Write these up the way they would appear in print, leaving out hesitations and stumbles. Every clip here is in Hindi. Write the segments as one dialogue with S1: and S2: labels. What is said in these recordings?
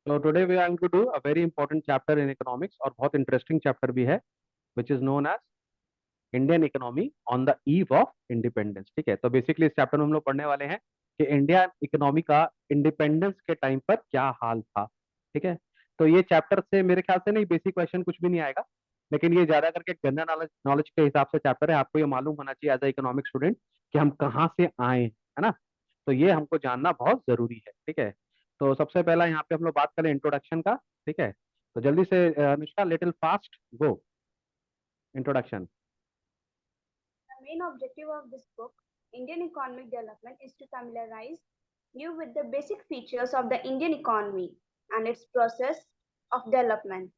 S1: So today we are going to do a very important chapter in economics और बहुत interesting chapter भी है which is known as Indian economy on the eve of independence. ठीक है, तो बेसिकली इस चैप्टर में हम लोग पढ़ने वाले हैं कि इंडिया इकोनॉमी का इंडिपेंडेंस के टाइम पर क्या हाल था। ठीक है, तो ये चैप्टर से मेरे ख्याल से नहीं बेसिक क्वेश्चन कुछ भी नहीं आएगा, लेकिन ये ज्यादा करके जनरल नॉलेज नॉलेज के हिसाब से चैप्टर है। आपको ये मालूम होना चाहिए एज अ इकोनॉमिक स्टूडेंट कि हम कहाँ से आए हैं, है ना। तो ये हमको जानना बहुत जरूरी है। ठीक है, तो सबसे पहला यहाँ पे हम लोग बात करें इंट्रोडक्शन का। ठीक है, तो जल्दी से Anushka, little fast go introduction.
S2: The main objective of this book, Indian Economic Development, is to familiarize you with the basic features of the Indian economy and its process of development.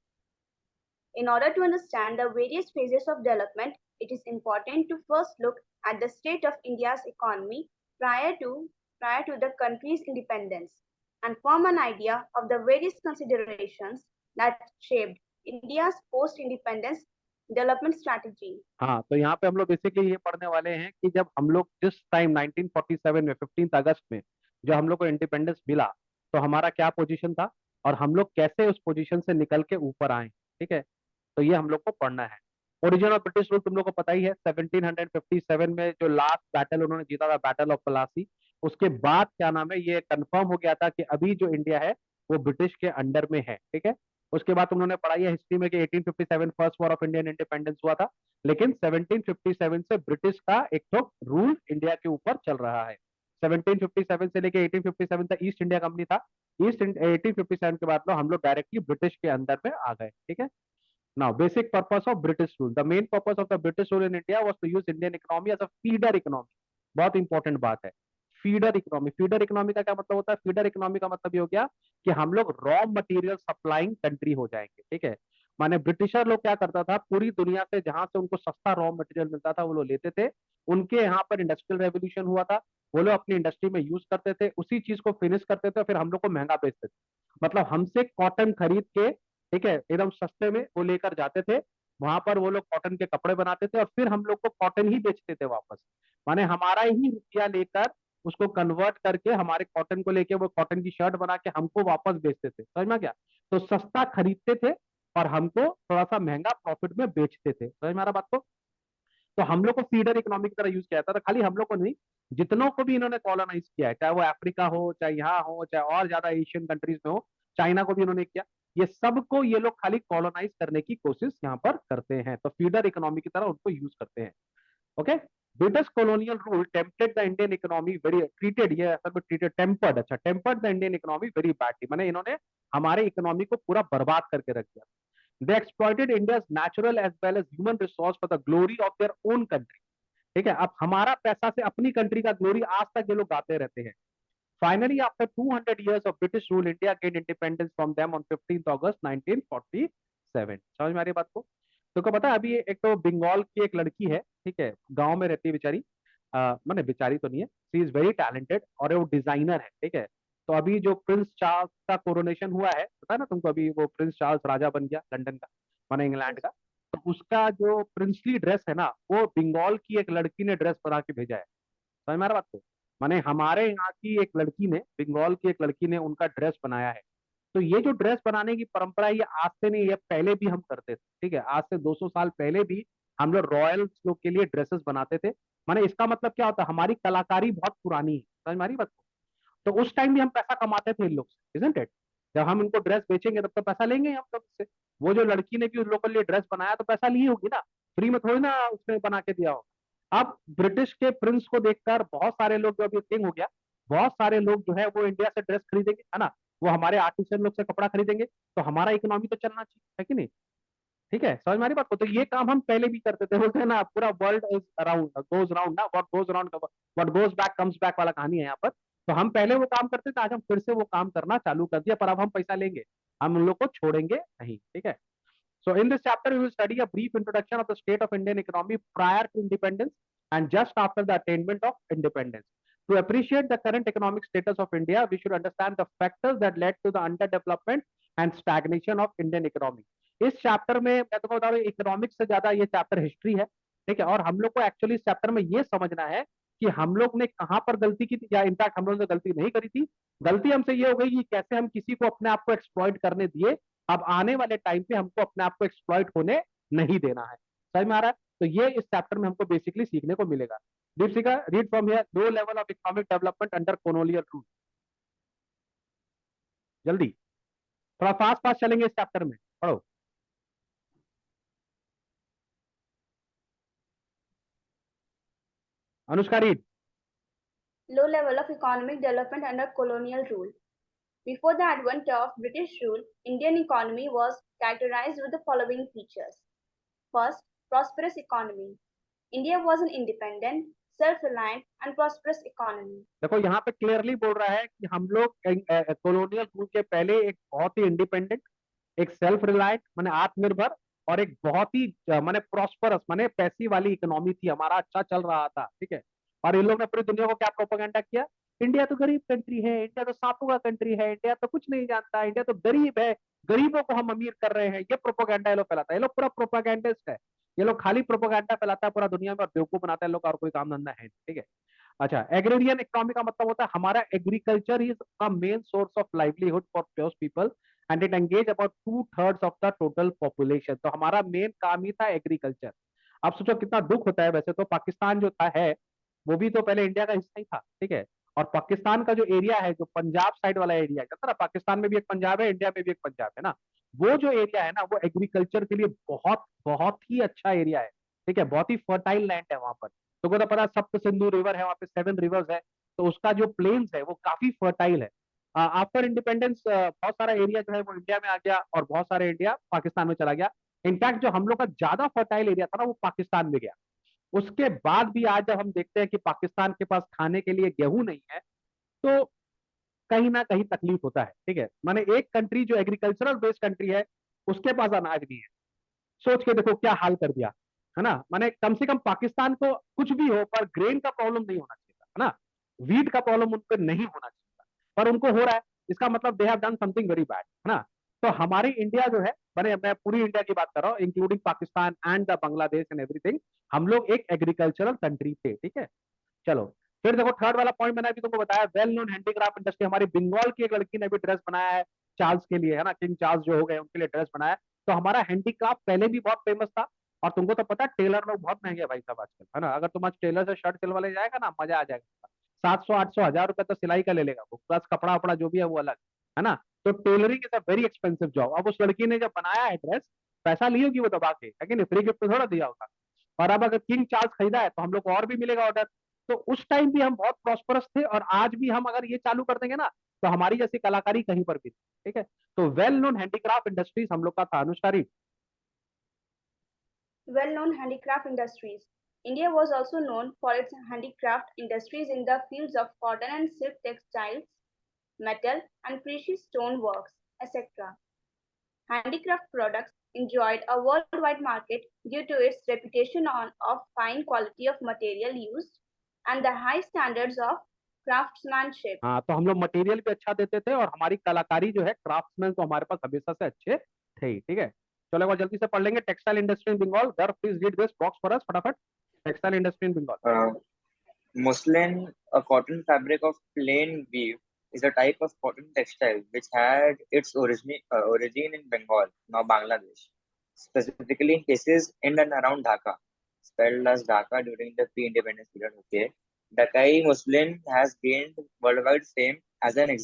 S2: In order to understand the various phases of development, it is important to first look at the state of India's economy prior to, prior to the country's independence and form an idea of the various considerations that shaped India's post-independence development strategy.
S1: हाँ, तो यहाँ पे हम लोग बेसिकली ये पढ़ने वाले हैं कि जब हम लोग जिस टाइम 1947 में 15 अगस्त में जब हम लोग को इंडिपेंडेंस मिला, तो हमारा क्या पोजीशन था और हम लोग कैसे उस पोजीशन से निकल के ऊपर आए। ठीक है, तो ये हम लोग को पढ़ना है। ओरिजिन ऑफ ब्रिटिश रूल तुम लोग को पता ही है, 1757 में जो लास्ट बैटल उन्होंने जीता था, बैटल ऑफ प्लासी। उसके बाद क्या नाम है, ये कंफर्म हो गया था कि अभी जो इंडिया है वो ब्रिटिश के अंडर में है। ठीक है, उसके बाद उन्होंने पढ़ाई है हिस्ट्री में कि 1857 first war of Indian independence हुआ था, लेकिन 1757 से ब्रिटिश का एक तो रूल इंडिया के ऊपर चल रहा है। 1757 से लेके 1857 तक ईस्ट इंडिया कंपनी था। ईस्ट 1857 के बाद हम लोग डायरेक्टली ब्रिटिश के अंदर में आ गए। ठीक है, now basic purpose of British rule, the main purpose of the British rule in India was to use Indian economy as a feeder economy. बहुत इंपॉर्टेंट बात है, फीडर इकोनॉमी। फीडर इकोनॉमी का क्या मतलब होता है? फीडर इकोनॉमी का मतलब ये हो गया कि हम लोग रॉ मटेरियल सप्लाइंग कंट्री हो जाएंगे। ठीक है, माने ब्रिटिशर लोग क्या करता था, पूरी दुनिया से जहां से उनको सस्ता रॉ मटेरियल मिलता था वो लोग लेते थे। उनके यहाँ पर इंडस्ट्रियल रेवोल्यूशन हुआ था, वो लोग अपनी इंडस्ट्री में यूज करते थे, उसी चीज को फिनिश करते थे और फिर हम लोग को महंगा बेचते थे। मतलब हमसे कॉटन खरीद के, ठीक है, एकदम सस्ते में वो लेकर जाते थे, वहां पर वो लोग कॉटन के कपड़े बनाते थे और फिर हम लोग को कॉटन ही बेचते थे वापस। माने हमारा ही रुपया लेकर उसको कन्वर्ट करके हमारे कॉटन को लेके वो कॉटन की शर्ट बना के हमको वापस बेचते थे। समझ में आ गया? तो सस्ता खरीदते थे और हमको थोड़ा सा महंगा प्रॉफिट में बेचते थे। समझ में आ रहा बात को? तो हम लोग को फीडर इकोनॉमी की तरह यूज किया जाता था। खाली हम लोग को नहीं, जितनों को भी इन्होंने कॉलोनाइज किया है, चाहे वो अफ्रीका हो, चाहे यहाँ हो, चाहे और ज्यादा एशियन कंट्रीज में हो, चाइना को भी इन्होंने किया, ये सबको ये लोग खाली कॉलोनाइज करने की कोशिश यहाँ पर करते हैं। तो फीडर इकोनॉमी की तरह उनको यूज करते हैं। Okay, British colonial rule tempted the Indian economy very treated, ये ऐसा कुछ treated tempered, अच्छा tempered the Indian economy very badly, माने इन्होंने हमारे इकोनॉमी को पूरा बर्बाद करके रख दिया। they exploited India's natural as well as human resource for the glory of their own country। ठीक है, अब हमारा पैसा से अपनी कंट्री का ग्लोरी आज तक ये लोग गाते रहते हैं। Finally after 200 years of British rule, India gained independence from them on 15th August 1947। समझ में आ रही है बात को? तो को पता है, अभी एक तो बंगाल की एक लड़की है, ठीक है, गांव में रहती है बेचारी। मैंने बेचारी तो नहीं है, सी इज वेरी टैलेंटेड और वो डिजाइनर है। ठीक है, तो अभी जो प्रिंस चार्ल्स का कोरोनेशन हुआ है, पता है ना तुमको, अभी वो प्रिंस चार्ल्स राजा बन गया लंदन का, माने इंग्लैंड का। तो उसका जो प्रिंसली ड्रेस है ना, वो बंगाल की एक लड़की ने ड्रेस बना के भेजा है। समझ में आ रहा बात को? माने हमारे यहाँ की एक लड़की ने, बंगाल की एक लड़की ने उनका ड्रेस बनाया है। तो ये जो ड्रेस बनाने की परंपरा है, ये आज से नहीं, ये पहले भी हम करते थे। ठीक है, आज से 200 साल पहले भी हम लोग रॉयल्स लोग के लिए ड्रेसेस बनाते थे। माने इसका मतलब क्या होता है, हमारी कलाकारी बहुत पुरानी है। समझ में आ रही बात को? तो उस टाइम भी हम पैसा कमाते थे इन लोग से, इजंट इट? जब हम इनको ड्रेस बेचेंगे तब तो पैसा लेंगे हम लोग से। वो जो लड़की ने भी उन लोगों के लिए ड्रेस बनाया तो पैसा ली होगी ना, फ्री में थोड़ी ना उसने बना के दिया होगा। अब ब्रिटिश के प्रिंस को देखकर बहुत सारे लोग, जो अभी किंग हो गया, बहुत सारे लोग जो है वो इंडिया से ड्रेस खरीदेंगे, है ना, वो हमारे आर्टिसन लोग से कपड़ा खरीदेंगे, तो हमारा इकोनॉमी तो चलना चाहिए, है कि नहीं? ठीक है, समझ में आ रही बात को? तो ये काम हम पहले भी करते थे। बोलते हैं ना, पूरा world is around goes round ना, what goes around what goes back comes back वाला कहानी है यहाँ पर। तो हम पहले वो काम करते थे, आज हम फिर से वो काम करना चालू कर दिया, पर अब हम पैसा लेंगे, हम उन लोग को छोड़ेंगे नहीं। ठीक है, so in this chapter, we will study a brief introduction of the state of Indian economy prior to independence and just after the attainment of independence. To appreciate the current economic status of India, we should understand the factors that led to the underdevelopment and stagnation of Indian economy. इस चैप्टर में मैं तुमको बता रहा हूँ, इकोनॉमिक्स से ज्यादा ये चैप्टर हिस्ट्री है। ठीक है, और हम लोग को एक्चुअली इस चैप्टर में ये समझना है कि हम लोग ने कहाँ पर गलती की थी, या इनफैक्ट हम लोगों ने गलती नहीं करी थी। गलती हमसे ये हो गई कि कैसे हम किसी को अपने आप को एक्सप्लॉइट करने दिए। अब आने वाले टाइम पे हमको अपने आप को एक्सप्लॉइट होने नहीं देना है। समझ में आ रहा है? तो ये इस चैप्टर में हमको बेसिकली सीखने को मिलेगा। Deepshikha, read from here, low level of economic development under colonial rule. जल्दी, थोड़ा फास्ट फास्ट चलेंगे इस चैप्टर में, पढ़ो। Anushka, read.
S2: Low level of economic development under colonial rule. Before the advent of British rule, Indian economy was characterized with the following features. First, prosperous economy. India was an independent, self-reliant, and prosperous economy.
S1: देखो यहाँ पे क्लियरली बोल रहा है कि हम लोग कॉलोनियल रूल के पहले एक बहुत ही इंडिपेंडेंट, एक सेल्फ रिलायंट माने आत्मनिर्भर, और एक बहुत ही माने प्रॉस्परस माने पैसी वाली इकोनॉमी थी, हमारा अच्छा चल रहा था, ठीक है। और इन लोग ने पूरी दुनिया को क्या प्रोपेगेंडा किया? इंडिया तो गरीब कंट्री है, इंडिया तो सांपों का कंट्री है, इंडिया तो कुछ नहीं जानता, इंडिया तो गरीब है, गरीबों को हम अमीर कर रहे हैं। ये प्रोपोगेंडा ये लोग फैलाता है, ये लोग पूरा प्रोपागेंडिस्ट है। ये लोग खाली प्रोपोगेंडा फैलाता है पूरा दुनिया में और बेवकूफ बनाता है लोग, और कोई काम धंधा है नहीं, ठीक है। अच्छा, एग्रेरियन इकोनॉमी का मतलब होता है हमारा agriculture is a main source of livelihood for those people and it engage about 2/3 of the total population. तो हमारा मेन काम ही था एग्रीकल्चर। आप सोचो कितना दुख होता है। वैसे तो पाकिस्तान जो था है वो भी तो पहले इंडिया का हिस्सा ही था, ठीक है। और पाकिस्तान का जो एरिया है, जो पंजाब साइड वाला एरिया है ना, पाकिस्तान में भी एक पंजाब है, इंडिया में भी एक पंजाब है ना, वो जो एरिया है ना, वो एग्रीकल्चर के लिए बहुत बहुत ही अच्छा एरिया है, ठीक है। बहुत ही फर्टाइल लैंड है वहां पर। तो तो पता, सप्त सिंधु रिवर है वहाँ पे, 7 रिवर्स है। तो उसका जो प्लेन्स है वो काफी फर्टाइल है। आफ्टर इंडिपेंडेंस बहुत सारा एरिया जो है वो इंडिया में आ गया, और बहुत सारे एरिया पाकिस्तान में चला गया। इनफैक्ट जो हम लोग का ज्यादा फर्टाइल एरिया था ना, वो पाकिस्तान में गया। उसके बाद भी आज जब हम देखते हैं कि पाकिस्तान के पास खाने के लिए गेहूं नहीं है, तो कहीं ना कहीं तकलीफ होता है, ठीक है। माने एक कंट्री जो एग्रीकल्चरल बेस्ड कंट्री है, उसके पास अनाज नहीं है। सोच के देखो क्या हाल कर दिया, है ना। माने कम से कम पाकिस्तान को कुछ भी हो पर ग्रेन का प्रॉब्लम नहीं होना चाहिए था, है ना। वीट का प्रॉब्लम उनको नहीं होना चाहिए था, पर उनको हो रहा है। इसका मतलब they have done something very bad, है ना। तो हमारी इंडिया जो है, मैंने मैं पूरी इंडिया की बात कर रहा हूँ including Pakistan and the Bangladesh and everything, हम लोग एक एग्रीकल्चरल कंट्री थे, ठीक है। चलो, फिर देखो थर्ड वाला पॉइंट मैंने अभी तुमको बताया, वेल नोन हैंडीक्राफ्ट इंडस्ट्री। हमारी बंगाल की एक लड़की ने भी ड्रेस बनाया है चार्ल्स के लिए, है ना, किंग चार्ल्स जो हो गए उनके लिए ड्रेस बनाया है। तो हमारा हैंडीक्राफ्ट पहले भी बहुत फेमस था। और तुमको तो पता है टेलर लोग बहुत महंगे हैं भाई साहब आजकल, है ना। अगर तुम आज टेलर से शर्ट सिलवाने जाएगा ना, मजा आ जाएगा। 700 800 1000 रुपए तो सिलाई का ले लेगा वो, प्लस कपड़ा वपड़ा जो भी है वो अलग, है ना। तो tailoring is a very expensive job. अब उस लड़की ने जब बनाया है ड्रेस, पैसा ली होगी वो दबा के, लेकिन फ्री गिफ्ट तो थोड़ा दिया होगा। और अब अगर किंग चार्ल्स खरीदा है तो हम लोग को और भी मिलेगा ऑर्डर। तो उस टाइम भी हम बहुत प्रॉस्परस थे, और आज भी हम अगर ये चालू कर देंगे ना, तो हमारी जैसी कलाकारी कहीं पर भी नहीं, ठीक है। तो वेल नोन हैंडीक्राफ्ट इंडस्ट्रीज हम लोग का था। अनुसारी,
S2: Well-known handicraft industries. India was also known for its handicraft industries in the fields of cotton and silk textiles, metal and precious stone works, etc. Handicraft products enjoyed a worldwide market due to its reputation of fine quality of material used and the high standards of craftsmanship.
S1: हाँ, तो हम लोग मटेरियल भी अच्छा देते थे, और हमारी कलाकारी जो है, क्राफ्ट्समैन तो हमारे पास हमेशा से अच्छे थे ही, ठीक है। चलो एक बार जल्दी से पढ़ लेंगे। Textile industry in Bengal, there please read this box for us फटाफट। Textile industry in Bengal.
S3: Muslin, a cotton fabric of plain weave, is a type of cotton textile which had its origin in Bengal, now Bangladesh, specifically in cases in and around Dhaka, spelled as Dhaka during the pre-independence period. Okay, Dhakai muslin has gained worldwide fame as an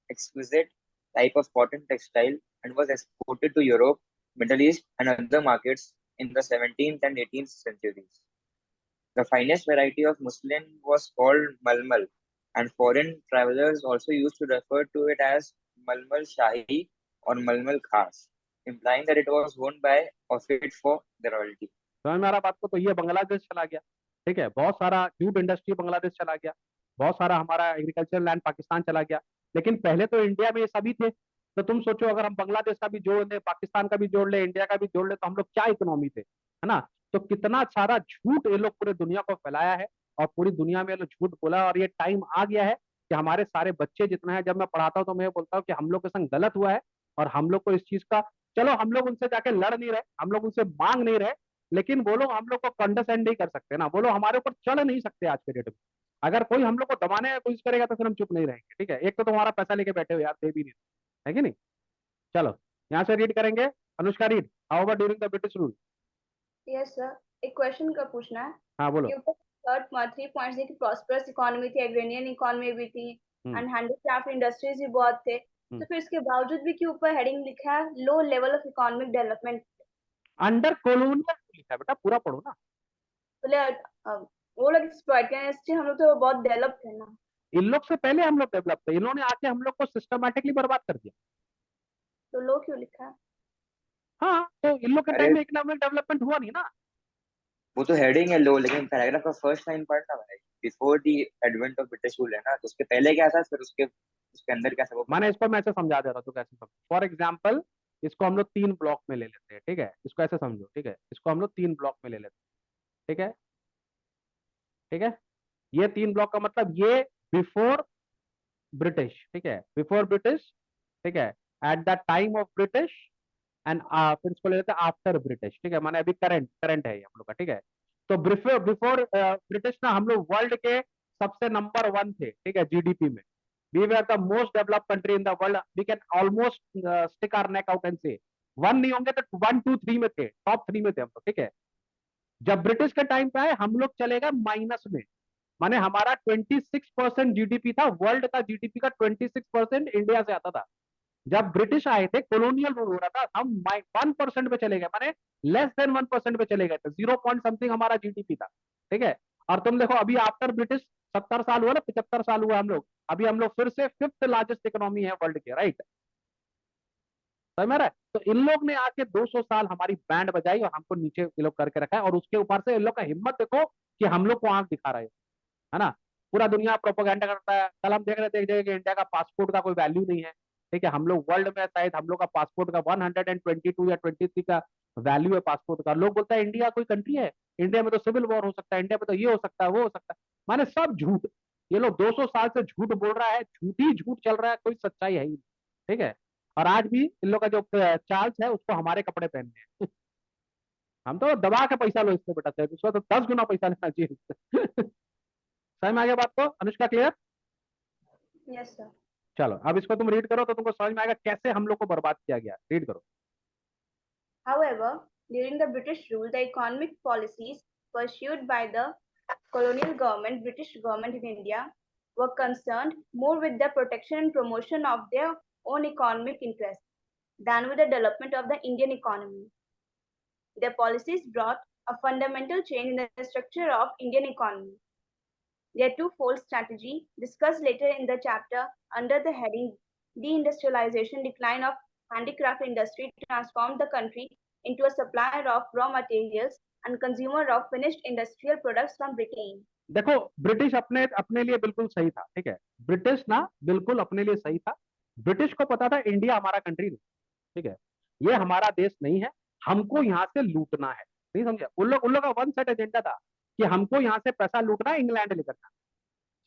S3: exquisite type of cotton textile and was exported to Europe, Middle East, and other markets in the 17th and 18th centuries. The finest variety of muslin was called malmal, and foreign travelers also used to refer to it as malmal shahi or malmal khas, implying that it was worn by or fit for the royalty.
S1: समझ में आ रहा बात को? तो ये बांग्लादेश चला गया, ठीक है। बहुत सारा जूट इंडस्ट्री बांग्लादेश चला गया, बहुत सारा हमारा एग्रीकल्चर लैंड पाकिस्तान चला गया। लेकिन पहले तो इंडिया में ये सभी थे। तो तुम सोचो अगर हम बांग्लादेश का भी जोड़ ले, पाकिस्तान का भी जोड़ ले, इंडिया का भी जोड़ ले, तो हम लोग क्या इकोनॉमी थे, है ना। तो कितना सारा झूठ ये लोग पूरे दुनिया को फैलाया है, और पूरी दुनिया में ये लोग झूठ बोला। और ये टाइम आ गया है कि हमारे सारे बच्चे जितना है, जब मैं पढ़ाता हूँ तो मैं बोलता हूँ कि हम लोग के संग गलत हुआ है, और हम लोग को इस चीज का, चलो हम लोग उनसे जाके लड़ नहीं रहे, हम लोग उनसे मांग नहीं रहे, लेकिन वो लोग हम लोग को अंडरस्टैंड नहीं कर सकते ना, वो लोग हमारे ऊपर चढ़ नहीं सकते आज के डेट में। अगर कोई हम लोग को दबाने की कोशिश करेगा तो फिर हम चुप नहीं रहेंगे, ठीक है। एक तो तुम्हारा पैसा लेके बैठे हो यार, दे भी नहीं रहे, है कि नहीं। चलो यहाँ से रीड करेंगे। Anushka read, how during the British rule.
S2: Yes sir, एक क्वेश्चन का पूछना है
S1: हाँ बोलो।
S2: कि ऊपर थर्ड 3 पॉइंट्स देखिए, प्रॉस्पेरस इकोनॉमी थी, एग्रेरियन इकोनॉमी भी थी,
S1: हम्म
S2: एंड हैंडीक्राफ्ट इंडस्ट्रीज भी बहुत थे,
S1: हम्म।
S2: तो फिर इसके बावजूद भी क्यों ऊपर हेडिंग लिखा है low level of economic development?
S1: Under colonial लिखा है बेटा, पूरा पढ़ो ना।
S2: बोले वो लोग एक्सप्लॉइट करें, इससे हम लोग तो बहुत डेवलप थे ना।
S1: इन लोग से पहले हम लोग डेवलप थे, इन्होंने आके हम लोग को सिस्टमैटिकली बर्बाद कर दिया।
S2: तो लो क्यों लिखा है?
S1: हाँ, तो इन लोग के
S3: अरे
S1: टाइम में इकोनॉमिक डेवलपमेंट हुआ नहीं ना।
S3: वो तो हेडिंग है लो, लेकिन पैराग्राफ का फर्स्ट लाइन पढ़ना भाई, before the advent of British rule है ना, तो उसके पहले क्या था, फिर उसके उसके अंदर क्या था वो
S1: मैंने
S3: पढ़ना।
S1: इसको मैं ऐसे समझा दे रहा हूँ तो कैसे समझ। फॉर एग्जाम्पल, इसको हम लोग 3 ब्लॉक में ले लेते हैं, ठीक है। इसको ऐसे समझो, ठीक है। इसको हम लोग 3 ब्लॉक में ले लेते हैं, ठीक है। ठीक है, ये 3 ब्लॉक का मतलब ये बिफोर ब्रिटिश, ठीक है, बिफोर ब्रिटिश, ठीक है, at the time of British, and फिर इसको ले लेते हैं आफ्टर ब्रिटिश, ठीक है। माने अभी करंट करंट है ये हम लोग का, ठीक है। तो बिफोर बिफोर ब्रिटिश ना हम लोग वर्ल्ड के सबसे नंबर 1 थे, ठीक है, जीडीपी में। We were the most developed country in the world, we can almost stick our neck out and say 1 नहीं होंगे तो 1 2 3 में थे, टॉप 3 में थे हम लोग, ठीक है। जब ब्रिटिश के टाइम पे आए हम लोग चले गए माइनस में। माने हमारा 26% जीडीपी था, वर्ल्ड का जीडीपी का 26% इंडिया से आता था। जब ब्रिटिश आए थे, कॉलोनियल रूल हो रहा था, हम 1% पे चले गए, माने लेस देन 1% पे चले गए थे, 0 पॉइंट समथिंग हमारा जीडीपी था, ठीक है। और तुम देखो अभी आफ्टर ब्रिटिश 70 साल हुआ ना, 75 साल हुआ हम लोग, अभी हम लोग फिर से 5th लार्जेस्ट इकोनॉमी है वर्ल्ड के, राइट। समझ में आ रहा है। तो इन लोग ने आके 200 साल हमारी बैंड बजाई और हमको नीचे ये लोग करके रखा है, और उसके ऊपर से इन लोग का हिम्मत देखो कि हम लोग को आंख दिखा रहे है ना। पूरा दुनिया प्रोपोगंडा करता है। कल हम देख रहे थे एक जगह कि इंडिया का पासपोर्ट का कोई वैल्यू नहीं है, ठीक है। हम लोग वर्ल्ड में शायद हम लोग का पासपोर्ट का 122 या 23 का वैल्यू है पासपोर्ट का। लोग बोलता है इंडिया कोई कंट्री है, इंडिया में तो सिविल वॉर हो सकता है, इंडिया में तो ये हो सकता है वो हो सकता है। माने सब झूठ। ये लोग 200 साल से झूठ बोल रहा है, झूठ ही झूठ चल रहा है, कोई सच्चाई है ही नहीं, ठीक है। और आज भी इन लोग का जो चार्ज है उसको हमारे कपड़े पहनने हैं। हम तो दबा के पैसा लो इससे बेटा, चाहे उसको तो 10 गुना पैसा लेना चाहिए। समझ में आ गया बात को, अनुष्का, क्लियर।
S2: Yes sir.
S1: चलो अब इसको तुम रीड करो तो तुमको समझ में आएगा कैसे हम लोग को बर्बाद किया गया, रीड करो।
S2: However, during the British rule, the economic policies pursued by the colonial government, British government in India, were concerned more with the protection and promotion of their own economic interests than with the development of the Indian economy. Their policies brought a fundamental change in the structure of Indian economy. Their twofold strategy, discussed later in the chapter under the heading Deindustrialization Decline of Handicraft Industry, transformed the country into a supplier of raw materials and consumer of finished industrial products from Britain.
S1: देखो, ब्रिटिश अपने अपने लिए बिल्कुल सही था, ठीक है। ब्रिटिश ना बिल्कुल अपने लिए सही था। ब्रिटिश को पता था इंडिया हमारा कंट्री नहीं, ठीक है, ये हमारा देश नहीं है, हमको यहाँ से लूटना है। नहीं समझा, उन लोग का वन सेट एजेंडा था कि हमको यहाँ से पैसा लूटना है, इंग्लैंड लेकर जाना।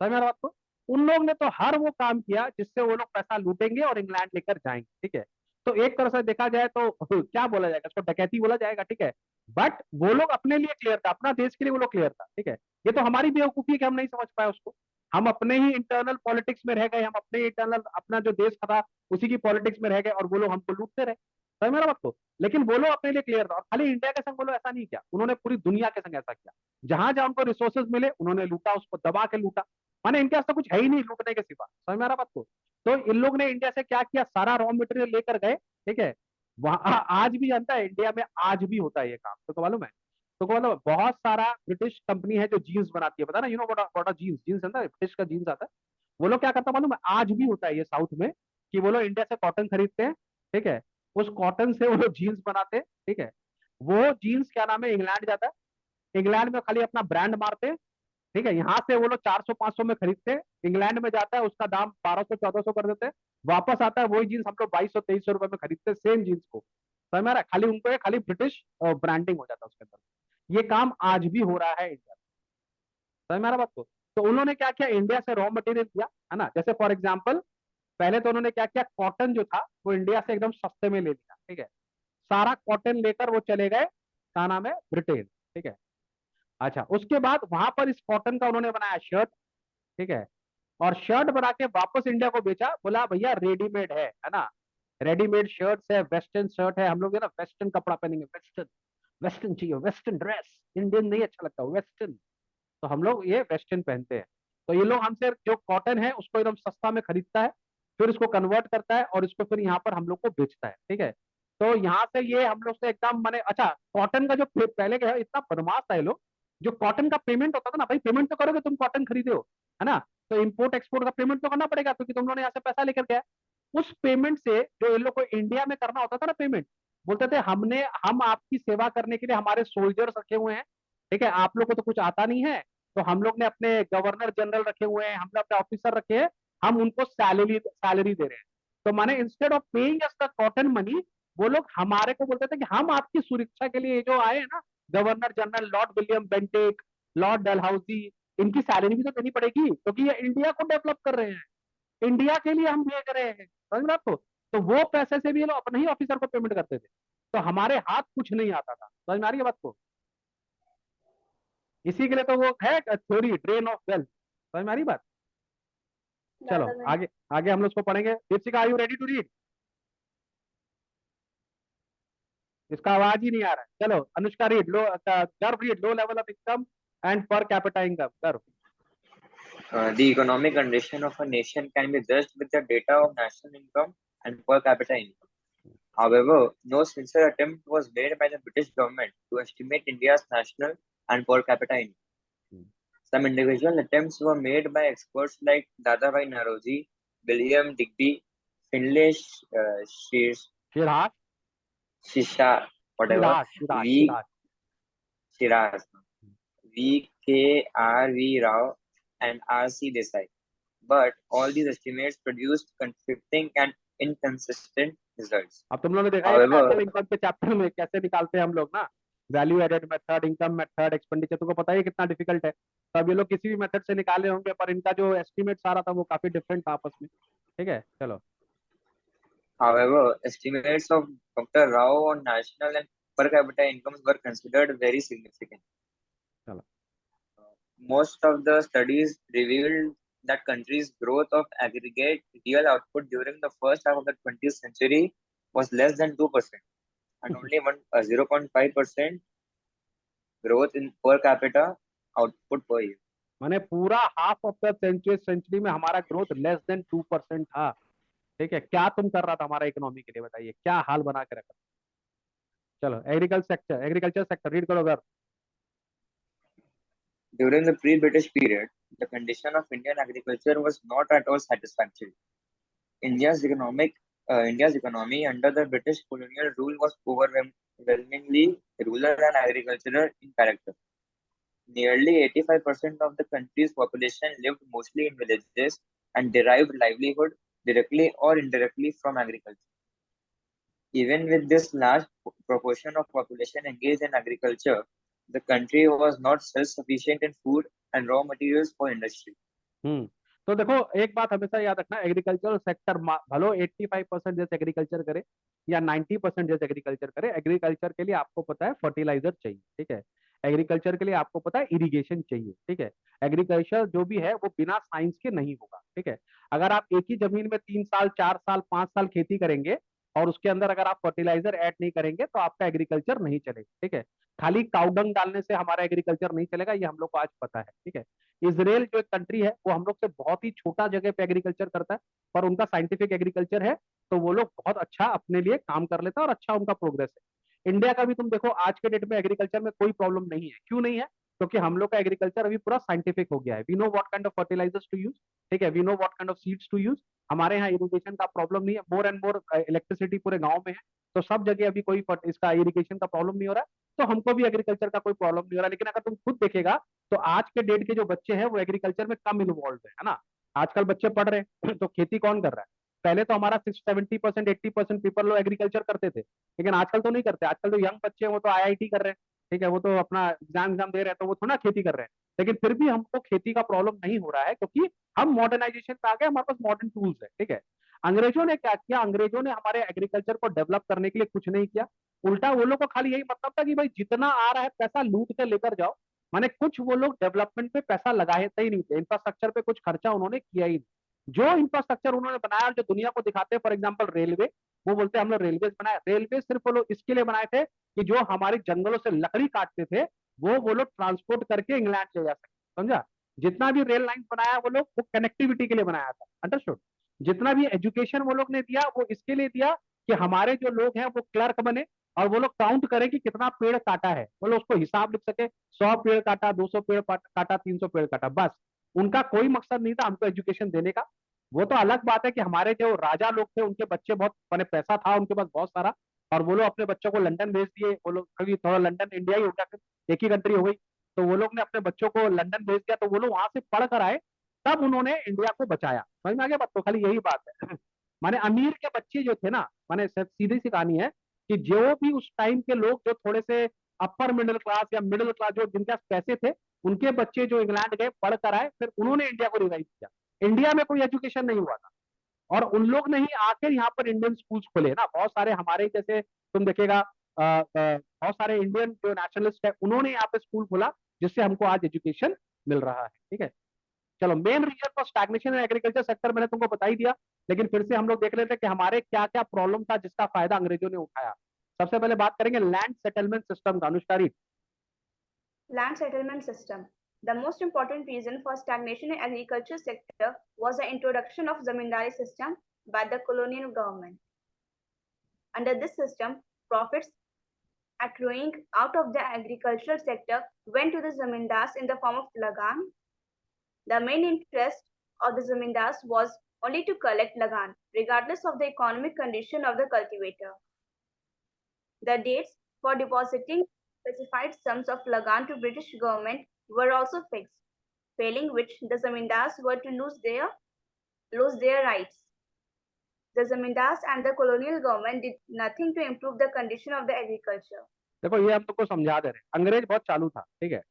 S1: समझ में आ रहा है आपको। उन लोग ने तो हर वो काम किया जिससे वो लोग पैसा लूटेंगे और इंग्लैंड लेकर जाएंगे, ठीक है। तो एक तरह से देखा जाए तो क्या बोला जाएगा, उसको डकैती बोला जाएगा, ठीक है। बट वो लोग अपने लिए क्लियर था, अपना देश के लिए वो लोग क्लियर था, ठीक है। ये तो हमारी बेवकूफी है कि हम नहीं समझ पाए उसको। हम अपने ही इंटरनल पॉलिटिक्स में रह गए, हम अपने इंटरनल अपना जो देश था उसी की पॉलिटिक्स में रह गए, और वो लोग हमको लूटते रहे। समझ में आ रहा है आपको। लेकिन वो लोग अपने लिए क्लियर था, और खाली इंडिया के संग वो लोग ऐसा नहीं किया, उन्होंने पूरी दुनिया के संग ऐसा किया। जहां जहां उनको रिसोर्सेज मिले उन्होंने लूटा, उसको दबा के लूटा। माने इनके पास तो कुछ है ही नहीं लूटने के सिवा। समझ में आ रहा बात को। तो इन लोग ने इंडिया से क्या किया, सारा रॉ मटेरियल लेकर गए, ठीक है। वहां आज भी जानता है इंडिया में आज भी होता है ये काम, तो मालूम है। तो मतलब बहुत सारा ब्रिटिश कंपनी है जो जीन्स बनाती है, पता ना, you know what genes, genes है ना, ब्रिटिश का जीन्स आता है। वो लोग क्या करता है मालूम है, आज भी होता है ये साउथ में, कि वो लोग इंडिया से कॉटन खरीदते हैं, ठीक है। उस कॉटन से वो लोग जीन्स बनाते हैं, ठीक है। वो जीन्स क्या नाम है, इंग्लैंड जाता है, इंग्लैंड में खाली अपना ब्रांड मारते हैं, ठीक है। यहाँ से वो लोग 400 500 में खरीदते हैं, इंग्लैंड में जाता है, उसका दाम 1200 1400 कर देते हैं। वापस आता है वही जीन्स हम लोग 2200 2300 रुपए में खरीदते हैं, सेम जीन्स को। समझ में आ रहा है? खाली उनको ये खाली ब्रिटिश ब्रांडिंग हो जाता है उसके अंदर। ये काम आज भी हो रहा है इंडिया में। समझ में आ रहा है बात को। तो उन्होंने क्या किया, इंडिया से रॉ मटेरियल किया, है ना। जैसे फॉर एग्जाम्पल, पहले तो उन्होंने क्या किया, कॉटन जो था वो इंडिया से एकदम सस्ते में ले लिया, ठीक है। सारा कॉटन लेकर वो चले गए, क्या नाम है, ब्रिटेन, ठीक है। अच्छा, उसके बाद वहां पर इस कॉटन का उन्होंने बनाया शर्ट, ठीक है, और शर्ट बना के वापस इंडिया को बेचा, बोला भैया रेडीमेड है ना, रेडीमेड शर्ट्स है, वेस्टर्न शर्ट है, हम लोग है ना वेस्टर्न कपड़ा पहनेंगे, वेस्टर्न, वेस्टर्न चाहिए, वेस्टर्न ड्रेस, इंडियन नहीं अच्छा लगता वेस्टर्न, तो हम लोग ये वेस्टर्न पहनते हैं। तो ये लोग हमसे जो कॉटन है उसको एकदम सस्ता में खरीदता है, फिर उसको कन्वर्ट करता है और इसको फिर यहाँ पर हम लोग को बेचता है, ठीक है। तो यहाँ से ये हम लोग से एकदम माने, अच्छा कॉटन का जो पहले का है, इतना बदमाश था ये लोग, जो कॉटन का पेमेंट होता था ना, भाई पेमेंट तो करोगे, तुम कॉटन खरीदे हो, है ना, तो इम्पोर्ट एक्सपोर्ट का पेमेंट तो करना पड़ेगा, क्योंकि तुम लोगों ने यहाँ से पैसा लेकर गया। उस पेमेंट से जो इन लोग को इंडिया में करना होता था ना पेमेंट, बोलते थे हम आपकी सेवा करने के लिए हमारे सोल्जर्स रखे हुए हैं, ठीक है, आप लोग को तो कुछ आता नहीं है, तो हम लोग ने अपने गवर्नर जनरल रखे हुए हैं, हमने अपने ऑफिसर रखे हैं, हम उनको सैलरी सैलरी दे रहे हैं। तो माने instead of paying us the cotton money, वो लोग हमारे को बोलते थे कि हम आपकी सुरक्षा के लिए जो आए हैं ना, governor general Lord William Bentinck, Lord Dalhousie, इनकी सैलरी भी तो देनी पड़ेगी, क्योंकि ये इंडिया को डेवलप कर रहे हैं, इंडिया के लिए हम भेज रहे हैं, समझ में आपको। तो वो पैसे से भी ये लोग अपने ही ऑफिसर को पेमेंट करते थे, तो हमारे हाथ कुछ नहीं आता था, समझ में आ रही है बात को। इसी के लिए तो वो है थ्योरी ड्रेन ऑफ वेल्थ, समझ में आ रही बात। चलो
S2: दादा
S1: आगे, आगे हम लोग उसको पढ़ेंगे। Deepika, are you ready to read? इसका आवाज ही नहीं आ रहा है। चलो अनुष्का रीड, लो गर्व read, low level of income and per capita income, गर्व।
S3: The economic condition of a nation can be judged with the data of national income and per capita income. However, no sincere attempt was made by the British government to estimate India's national and per capita income. Some individual attempts were made by experts like Dadabhai Naroji, William Digby, Finlay
S1: Siraj,
S3: Shisha, whatever,
S1: Siraj, Siraj,
S3: V.
S1: Siraj.
S3: Shiraz, V.K.R.V. Rao, and R.C. Desai. But all these estimates produced conflicting and inconsistent results.
S1: अब तुम लोगों ने देखा ये
S3: However,
S1: नेशनल इनकम के चैप्टर में कैसे निकालते हैं हम लोग ना, value added method, income method, expenditure, तुमको पता है कितना डिफिकल्ट है, तो अब ये लोग किसी भी मेथड से निकाले होंगे, पर इनका जो एस्टिमेट सारा था वो काफी डिफरेंट था आपस में, ठीक है। चलो
S3: however, estimates of Dr. Rao on national and per capita incomes were considered very significant.
S1: चलो,
S3: Most of the studies revealed that countries' growth of aggregate real output during the first half of the 20th century was less than 2%, and only 0.5% growth in per capita output per year.
S1: माने पूरा हाफ ऑफ द सेंचुरी में हमारा ग्रोथ लेस देन 2% था, ठीक है। क्या तुम कर रहा था हमारा इकोनॉमी के लिए, बताइए क्या हाल बना के रखा। चलो एग्रीकल्चर सेक्टर रीड करो अगर।
S3: During the pre-British period, the condition of Indian agriculture was not at all satisfactory. India's economy under the British colonial rule was overwhelmingly rural and agricultural in character. Nearly 85% of the country's population lived mostly in villages and derived livelihood directly or indirectly from agriculture. Even with this large proportion of population engaged in agriculture, the country was not self-sufficient in food and raw materials for industry.
S1: तो देखो एक बात हमेशा याद रखना, एग्रीकल्चर सेक्टर भलो 85% जैसे एग्रीकल्चर करे या 90% जैसे एग्रीकल्चर करे, एग्रीकल्चर के लिए आपको पता है फर्टिलाइजर चाहिए, ठीक है, एग्रीकल्चर के लिए आपको पता है इरिगेशन चाहिए, ठीक है। एग्रीकल्चर जो भी है वो बिना साइंस के नहीं होगा, ठीक है। अगर आप एक ही जमीन में 3 साल 4 साल 5 साल खेती करेंगे और उसके अंदर अगर आप फर्टिलाइजर ऐड नहीं करेंगे तो आपका एग्रीकल्चर नहीं चलेगा, ठीक है। खाली काउडंग डालने से हमारा एग्रीकल्चर नहीं चलेगा, ये हम लोग को आज पता है, ठीक है। इसराइल जो एक कंट्री है वो हम लोग से बहुत ही छोटा जगह पे एग्रीकल्चर करता है, पर उनका साइंटिफिक एग्रीकल्चर है, तो वो लोग बहुत अच्छा अपने लिए काम कर लेता है और अच्छा उनका प्रोग्रेस है। इंडिया का भी तुम देखो आज के डेट में एग्रीकल्चर में कोई प्रॉब्लम नहीं है, क्यों नहीं है, क्योंकि हम लोग का एग्रीकल्चर अभी पूरा साइंटिफिक हो गया है। We know what kind of fertilizers to use, ठीक है, we know what kind of seeds to use. हमारे यहाँ इरिगेशन का प्रॉब्लम नहीं है, मोर एंड मोर इलेक्ट्रिसिटी पूरे गाँव में है, तो सब जगह अभी कोई इसका इरिगेशन का प्रॉब्लम नहीं हो रहा है, तो हमको भी एग्रीकल्चर का कोई प्रॉब्लम नहीं हो रहा। लेकिन अगर तुम खुद देखेगा तो आज के डेट के जो बच्चे हैं वो एग्रीकल्चर में कम इन्वॉल्व है ना। आजकल बच्चे पढ़ रहे हैं तो खेती कौन कर रहा है, पहले तो हमारा 70% 80% पीपल लोग एग्रीकल्चर करते थे, लेकिन आजकल तो नहीं करते। आजकल जो यंग बच्चे हैं वो तो आईआईटी कर रहे हैं, ठीक है, वो तो अपना एग्जाम दे रहे हैं, तो वो थोड़ा खेती कर रहे हैं। लेकिन फिर भी हमको खेती का प्रॉब्लम नहीं हो रहा है, क्योंकि हम मॉडर्नाइजेशन में आ गए, हमारे पास मॉडर्न टूल्स है, ठीक है। अंग्रेजों ने क्या किया, अंग्रेजों ने हमारे एग्रीकल्चर को डेवलप करने के लिए कुछ नहीं किया, उल्टा वो लोग को खाली यही मतलब था कि भाई जितना आ रहा है पैसा लूट के लेकर जाओ, माने कुछ वो लोग डेवलपमेंट पे पैसा लगाए ही नहीं थे, इंफ्रास्ट्रक्चर पे कुछ खर्चा उन्होंने किया ही नहीं। जो इंफ्रास्ट्रक्चर उन्होंने बनाया और जो दुनिया को दिखाते हैं, फॉर एग्जाम्पल रेलवे, वो बोलते हैं हम लोग रेलवे बनाए, रेलवे सिर्फ वो लोग इसके लिए बनाए थे कि जो हमारे जंगलों से लकड़ी काटते थे वो लोग ट्रांसपोर्ट करके इंग्लैंड ले जा सके, समझा। जितना भी रेल लाइन बनाया वो लोग, वो कनेक्टिविटी के लिए बनाया था, अंडरस्टूड। जितना भी एजुकेशन वो लोग ने दिया, वो इसके लिए दिया कि हमारे जो लोग हैं वो क्लर्क बने, और वो लोग काउंट करें कि कितना पेड़ काटा है, वो लोग उसको हिसाब लिख सके, 100 पेड़ काटा, 200 पेड़ काटा, 300 पेड़ काटा, बस। उनका कोई मकसद नहीं था हमको एजुकेशन देने का। वो तो अलग बात है कि हमारे जो राजा लोग थे उनके बच्चे बहुत, मैंने पैसा था उनके पास बहुत सारा, और वो लोग अपने बच्चों को लंदन भेज दिए, वो लोग कभी थोड़ा, लंदन इंडिया ही हो गया, फिर एक ही कंट्री हो गई, तो वो लोग ने अपने बच्चों को लंदन भेज दिया, तो वो लोग वहां से पढ़ कर आए, तब उन्होंने इंडिया को बचाया। समझ में आ गया बात? तो खाली यही बात है। माने अमीर के बच्चे जो थे ना, माने सीधी सी कहानी है कि जो भी उस टाइम के लोग जो थोड़े से अपर मिडिल क्लास या मिडिल क्लास, जो जिनके पास पैसे थे, उनके बच्चे जो इंग्लैंड गए पढ़ कर आए, फिर उन्होंने इंडिया को रिवाइव किया। इंडिया में कोई एजुकेशन नहीं हुआ था, और उन लोग ने ही आकर यहाँ पर इंडियन स्कूल्स खोले ना, बहुत सारे हमारे जैसे तुम देखेगा, बहुत सारे इंडियन जो नेशनलिस्ट है उन्होंने यहाँ पे स्कूल खोला, जिससे हमको आज एजुकेशन मिल रहा है, ठीक है। चलो, main reason for stagnation in agriculture sector मैंने तुमको बता ही दिया, लेकिन फिर से हम लोग देख लेते हैं कि हमारे क्या क्या प्रॉब्लम था जिसका फायदा अंग्रेजों ने उठाया। सबसे पहले बात करेंगे लैंड सेटलमेंट सिस्टम का, Anushka read।
S2: Land settlement system. The most important reason for stagnation in agriculture sector was the introduction of zamindari system by the colonial government. Under this system, profits accruing out of the agricultural sector went to the zamindars in the form of lagan. The main interest of the zamindars was only to collect lagan, regardless of the economic condition of the cultivator. The dates for depositing specified sums of lagan to British government were also fixed, failing which the zamindars were to lose their rights. The zamindars and the colonial government did nothing to improve the condition of the agriculture.
S1: देखो, ये हम तुमको समझा दे रहे हैं, अंग्रेज बहुत चालू था, ठीक है।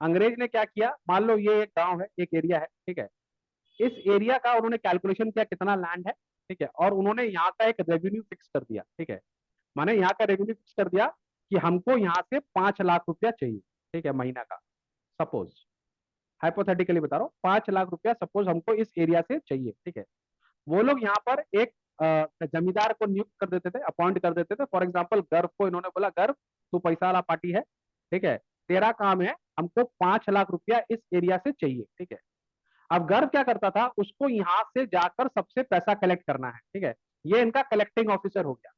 S1: अंग्रेज ने क्या किया, मान लो ये एक गांव है, एक एरिया है, ठीक है। इस एरिया का उन्होंने कैलकुलेशन किया कितना लैंड है, ठीक है, और उन्होंने यहाँ का एक रेवेन्यू फिक्स कर दिया, ठीक है। माने यहाँ का रेवेन्यू फिक्स कर दिया कि हमको यहाँ से 5 लाख रुपया चाहिए, ठीक है, महीना का। सपोज, हाइपोथेटिकली बता रहा हूँ, 5 लाख रुपया सपोज हमको इस एरिया से चाहिए, ठीक है। वो लोग यहाँ पर एक जमींदार को नियुक्त कर देते थे, अपॉइंट कर देते थे। फॉर एग्जाम्पल, गर्व को इन्होंने बोला, गर्व तू पैसा वाला पार्टी है, ठीक है, तेरा काम है, हमको 5 लाख रुपया इस एरिया से चाहिए, ठीक है। अब गर्व क्या करता था, उसको यहाँ से जाकर सबसे पैसा कलेक्ट करना है, ठीक है। ये इनका कलेक्टिंग ऑफिसर हो गया।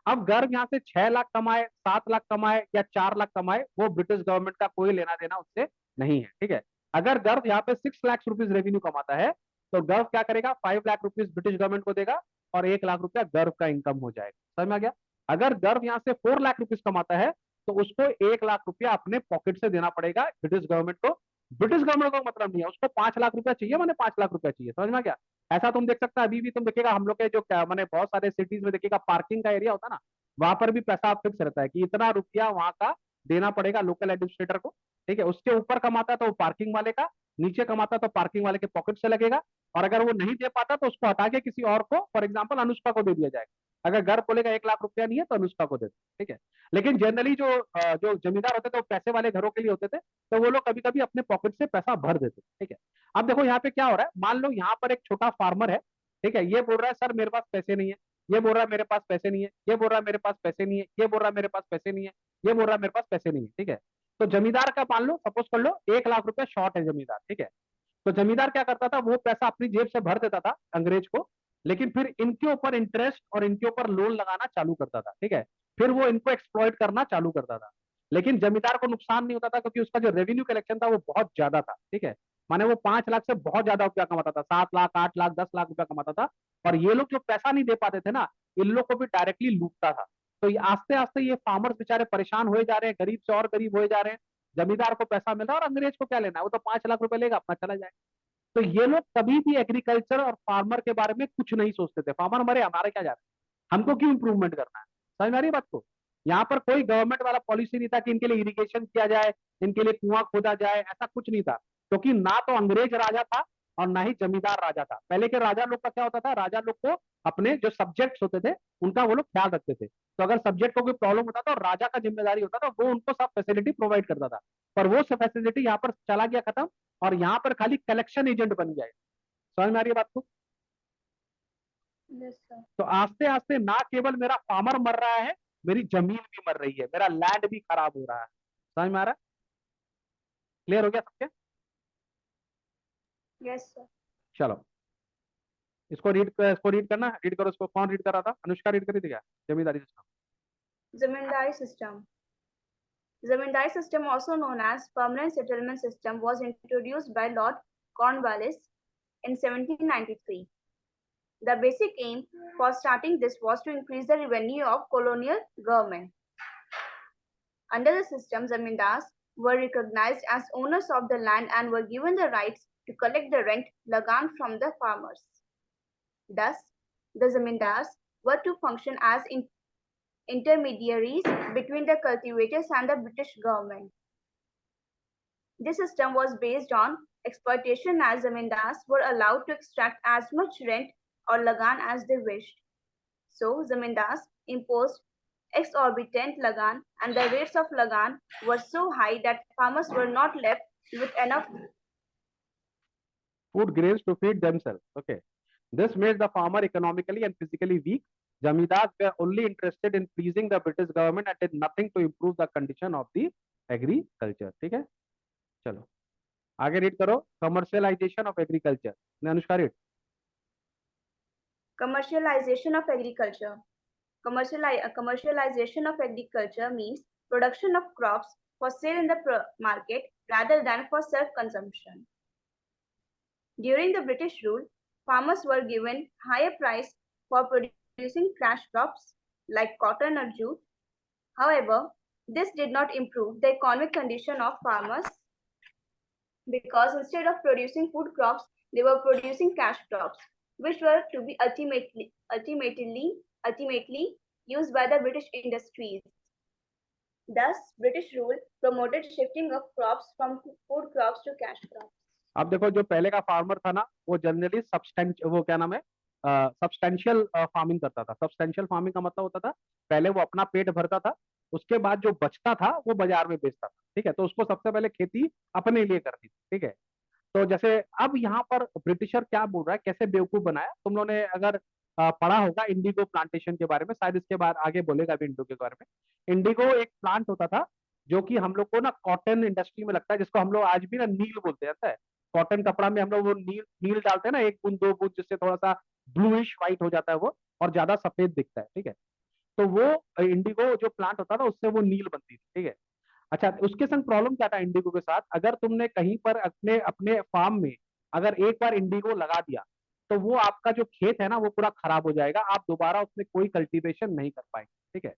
S1: अब गर्व यहाँ से 6 लाख कमाए, 7 लाख कमाए या 4 लाख कमाए, वो ब्रिटिश गवर्नमेंट का कोई लेना देना उससे नहीं है, ठीक है। अगर गर्व यहाँ पे 6 लाख रुपीज रेवेन्यू कमाता है, तो गर्व क्या करेगा, 5 लाख रुपीज ब्रिटिश गवर्नमेंट को देगा, और 1 लाख रुपया गर्व का इनकम हो जाएगा। समझ में आ गया? अगर गर्व यहाँ से 4 लाख रुपीज कमाता है, तो उसको 1 लाख रुपया अपने पॉकेट से देना पड़ेगा ब्रिटिश गवर्नमेंट को। ब्रिटिश गवर्नमेंट को मतलब नहीं है, उसको 5 लाख रुपया चाहिए, मैंने 5 लाख रुपया चाहिए। समझ में आ गया? ऐसा तुम देख सकता है, अभी भी तुम देखिएगा हम लोग के जो मैंने बहुत सारे सिटीज में देखिएगा, पार्किंग का एरिया होता है ना, वहां पर भी पैसा फिक्स रहता है कि इतना रुपया वहां का देना पड़ेगा लोकल एडमिनिस्ट्रेटर को, ठीक है। उसके ऊपर कमाता तो वो पार्किंग वाले का, नीचे कमाता तो पार्किंग वाले के पॉकेट से लगेगा, और अगर वो नहीं दे पाता तो उसको हटा के किसी और को, फॉर एग्जाम्पल अनुष्का को दे दिया जाएगा। अगर घर बोलेगा 1 लाख रुपया नहीं है तो अनुष्का को दे दे, ठीक है। लेकिन जनरली जो जमींदार होते थे वो पैसे वाले घरों के लिए होते थे, तो वो लोग कभी कभी अपने पॉकेट से पैसा भर देते, ठीक है। अब देखो यहाँ पे क्या हो रहा है, मान लो यहाँ पर एक छोटा फार्मर है, ठीक है, ये बोल रहा है सर मेरे पास पैसे नहीं है, ये बोल रहा है मेरे पास पैसे नहीं है, ये बोल रहा है मेरे पास पैसे नहीं है, ये बोल रहा है मेरे पास पैसे नहीं है, ये बोल रहा है मेरे पास पैसे नहीं है, ठीक है। तो जमींदार का मान लो, सपोज कर लो 1 लाख रुपया शॉर्ट है जमींदार, ठीक है। तो जमींदार क्या करता था, वो पैसा अपनी जेब से भर देता था अंग्रेज को, लेकिन फिर इनके ऊपर इंटरेस्ट और इनके ऊपर लोन लगाना चालू करता था, ठीक है। फिर वो इनको एक्सप्लॉइट करना चालू करता था, लेकिन जमींदार को नुकसान नहीं होता था, क्योंकि उसका जो रेवेन्यू कलेक्शन था वो बहुत ज्यादा था, ठीक है। माने वो 5 लाख से बहुत ज्यादा रुपया कमाता था, 7 लाख, 8 लाख, 10 लाख रुपया कमाता था। और ये लोग जो पैसा नहीं दे पाते थे ना, इन लोग को भी डायरेक्टली लूटता था। तो ये आस्ते आस्ते ये फार्मर्स बेचारे परेशान हुए जा रहे हैं, गरीब से और गरीब हुए जा रहे हैं। जमींदार को पैसा मिल रहा है और अंग्रेज को क्या लेना है, वो तो 5 लाख रुपए लेगा, अपना चला जाए। तो ये लोग कभी भी एग्रीकल्चर और फार्मर के बारे में कुछ नहीं सोचते थे, फार्मर मरे हमारे क्या जा रहा है, हमको क्यों इंप्रूवमेंट करना है। समझ में आ रही है बात को? यहाँ पर कोई गवर्नमेंट वाला पॉलिसी नहीं था कि इनके लिए इरिगेशन किया जाए, इनके लिए कुआं खोदा जाए, ऐसा कुछ नहीं था, क्योंकि ना तो अंग्रेज राजा था और ना ही जमींदार राजा था। पहले के राजा लोग का क्या होता था, राजा लोग को अपने जो सब्जेक्ट्स होते थे उनका वो लोग ख्याल रखते थे। तो अगर सब्जेक्ट को कोई प्रॉब्लम होता था और राजा का जिम्मेदारी होता था, वो उनको सब फैसिलिटी प्रोवाइड करता था। पर वो सब फैसिलिटी यहाँ पर चला गया खत्म, और यहाँ पर खाली कलेक्शन एजेंट बन गया है। समझ में आ रही है बात को?
S2: Yes, sir.
S1: तो आस्ते आस्ते ना केवल मेरा फार्मर मर रहा है, मेरी जमीन भी मर रही है, मेरा लैंड भी खराब हो रहा है। समझ में आ रहा है? क्लियर हो गया सबके?
S2: Yes, sir.
S1: चलो इसको रीड करना, रीड करो इसको। कौन रीड कर रहा था? अनुष्का रीड करी थी क्या? जमींदारी system.
S2: Zamindari system. Zamindari system, also known as permanent settlement system, was introduced by Lord Cornwallis in 1793. The basic aim for starting this was to increase the revenue of colonial government. Under the system, zamindars were recognized as owners of the land and were given the rights to collect the rent lagan from the farmers. Thus, the zamindars were to function as intermediaries between the cultivators and the British government. This system was based on exploitation, as zamindars were allowed to extract as much rent or lagan as they wished. So, zamindars imposed exorbitant lagan, and the rates of lagan were so high that farmers were not left with enough
S1: food grains to feed themselves. Okay. This made the farmer economically and physically weak. Zamindars were only interested in pleasing the British government and did nothing to improve the condition of the agriculture. ठीक है, चलो आगे रीड करो। Commercialisation of agriculture. Anushka read.
S2: commercialization of agriculture. Commercialization of agriculture means production of crops for sale in the market rather than for self-consumption. During the British rule, farmers were given higher price for producing cash crops like cotton or jute. However, this did not improve the economic condition of farmers because instead of producing food crops, they were producing cash crops, which were to be ultimately used by the British industries. Thus, British rule promoted shifting of crops from food crops to cash crops.
S1: अब देखो, जो पहले का फार्मर था ना, वो जनरली वो क्या नाम है, सब्सटेंशियल फार्मिंग करता था। सब्सटेंशियल फार्मिंग का मतलब होता था पहले वो अपना पेट भरता था, उसके बाद जो बचता था वो बाजार में बेचता था। ठीक है, तो उसको सबसे पहले खेती अपने लिए करनी थी। ठीक है, तो जैसे अब यहाँ पर ब्रिटिशर क्या बोल रहा है, कैसे बेवकूफ बनाया। तुम लोगों ने अगर पढ़ा होगा इंडिगो प्लांटेशन के बारे में, शायद इसके बाद आगे बोलेगा अभी इंडिगो के बारे में। इंडिगो एक प्लांट होता था जो कि हम लोग को ना कॉटन इंडस्ट्री में लगता है, जिसको हम लोग आज भी ना नील बोलते हैं। कॉटन कपड़ा में हम लोग वो नील नील डालते हैं ना, एक बूंद दो बूंद, जिससे थोड़ा सा ब्लूइश व्हाइट हो जाता है वो, और ज्यादा सफेद दिखता है। ठीक है, तो वो इंडिगो जो प्लांट होता था उससे वो नील बनती थी। ठीक है, अच्छा उसके संग प्रॉब्लम क्या था इंडिगो के साथ, अगर तुमने कहीं पर अपने अपने फार्म में अगर एक बार इंडिगो लगा दिया, तो वो आपका जो खेत है ना वो पूरा खराब हो जाएगा, आप दोबारा उसमें कोई कल्टीवेशन नहीं कर पाएंगे। ठीक है,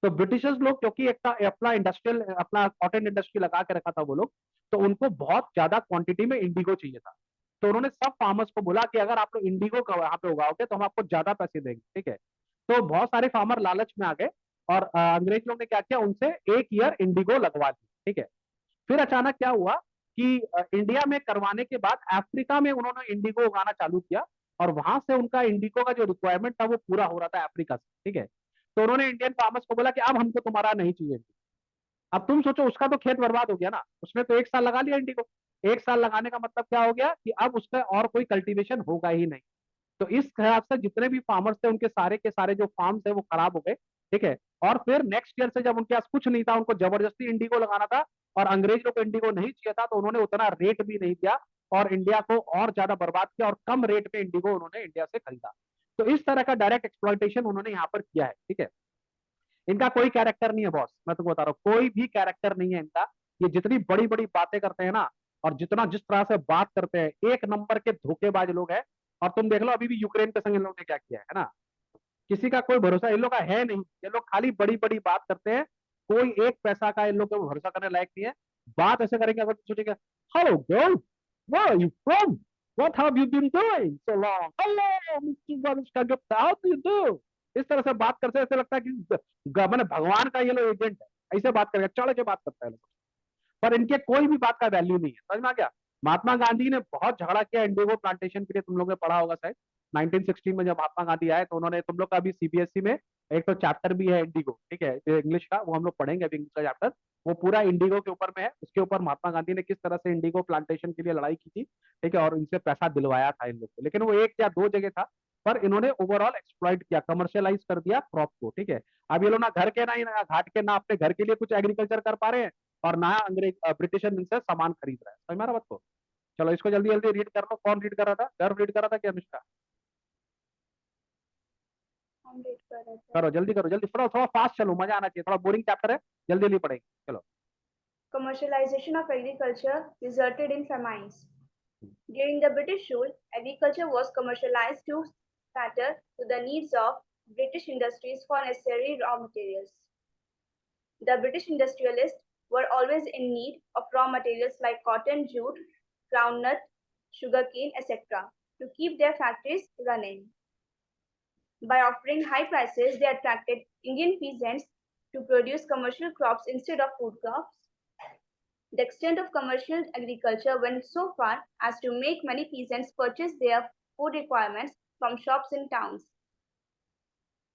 S1: तो ब्रिटिशर्स लोग क्योंकि एक अपना इंडस्ट्रियल अपना कॉटन इंडस्ट्री लगा के रखा था वो लोग, तो उनको बहुत ज्यादा क्वांटिटी में इंडिगो चाहिए था। तो उन्होंने सब फार्मर्स को बोला कि अगर आप लोग इंडिगो का वहां पे उगाओगे तो हम आपको ज्यादा पैसे देंगे। ठीक है, तो बहुत सारे फार्मर लालच में आ गए, और अंग्रेज लोग ने क्या किया, उनसे 1 ईयर इंडिगो लगवा दी। ठीक है, फिर अचानक क्या हुआ कि इंडिया में करवाने के बाद अफ्रीका में उन्होंने इंडिगो उगाना चालू किया, और वहां से उनका इंडिगो का जो रिक्वायरमेंट था वो पूरा हो रहा था अफ्रीका से। ठीक है, तो उन्होंने इंडियन फार्मर्स को बोला कि अब हमको तुम्हारा नहीं चाहिए। अब तुम सोचो, उसका तो खेत बर्बाद हो गया ना, उसने तो 1 साल लगा लिया इंडिगो। 1 साल लगाने का मतलब क्या हो गया कि अब उसका और कोई कल्टीवेशन होगा ही नहीं। तो इस हिसाब से जितने भी फार्मर्स थे उनके सारे के सारे जो फार्म्स है वो खराब हो गए। ठीक है, और फिर नेक्स्ट ईयर से जब उनके पास कुछ नहीं था, उनको जबरदस्ती इंडिगो लगाना था, और अंग्रेज लोग को इंडिगो नहीं चाहिए था, तो उन्होंने उतना रेट भी नहीं दिया और इंडिया को और ज्यादा बर्बाद किया, और कम रेट में इंडिगो उन्होंने इंडिया से खरीदा। तो इस तरह का डायरेक्ट एक्सप्लॉइटेशन उन्होंने यहाँ पर किया है। ठीक है, इनका कोई कैरेक्टर नहीं है बॉस, मैं तुमको बता रहा हूँ, कोई भी कैरेक्टर नहीं है इनका। ये जितनी बड़ी बड़ी बातें करते हैं ना, और जितना जिस तरह से बात करते हैं, एक नंबर के धोखेबाज लोग हैं। और तुम देख लो अभी भी यूक्रेन के संग इन लोगों ने क्या किया है ना, किसी का कोई भरोसा इन लोग का है नहीं। ये लोग खाली बड़ी बड़ी बात करते हैं, कोई एक पैसा का इन लोग को भरोसा करने लायक नहीं है। बात ऐसे करेंगे, अगर सोचेंगे hello girl, where are you from, what have you been doing so long, hello mister Vanishka Gupta, how do you do, इस तरह से बात करते ऐसे लगता है कि मैंने भगवान का ये लोग एजेंट है। ऐसे बात करेगा, चढ़ के बात करता है लोग, पर इनके कोई भी बात का वैल्यू नहीं है। समझ में आ गया? महात्मा गांधी ने बहुत झगड़ा किया इंडिगो प्लांटेशन के लिए, तुम लोगों ने पढ़ा होगा शायद। 1916 में जब महात्मा गांधी आए तो उन्होंने, तुम लोग का अभी सीबीएसई में एक तो चैप्टर भी है इंडिगो, ठीक है, जो इंग्लिश का, वो हम लोग पढ़ेंगे अभी इंग्लिश का चैप्टर। वो पूरा इंडिगो के ऊपर में है, उसके ऊपर महात्मा गांधी ने किस तरह से इंडिगो प्लांटेशन के लिए लड़ाई की थी, ठीक है, और इनसे पैसा दिलवाया था इन लोग को। लेकिन वो एक या दो जगह था, पर इन्होंने ओवरऑल एक्सप्लॉइट किया, कमर्शियलाइज कर दिया क्रॉप को, ठीक है। अब ये लोग ना घर के ना ही ना घाट के ना अपने घर के लिए कुछ एग्रीकल्चर कर पा रहे हैं, और ना अंग्रेज ब्रिटिशर इनसे सामान खरीद रहा है। समझ में आ रहा बात को? चलो इसको जल्दी जल्दी रीड कर लो। कौन रीड कर रहा था? गर्व रीड कर रहा था कि अनुष्का?
S2: हम read कर रहे थे।
S1: करो जल्दी करो, जल्दी थोड़ा थोड़ा फास्ट चलो, मजा आना चाहिए, थोड़ा बोरिंग चैप्टर है, जल्दी जल्दी पढ़ेंगे, चलो।
S2: Commercialization of agriculture resulted in famines. During the British rule, agriculture was commercialized to cater to the needs of British industries for necessary raw materials. The British industrialists were always in need of raw materials like cotton, jute, groundnut, sugarcane, etc. to keep their factories running. By offering high prices, they attracted Indian peasants to produce commercial crops instead of food crops. The extent of commercial agriculture went so far as to make many peasants purchase their food requirements from shops in towns.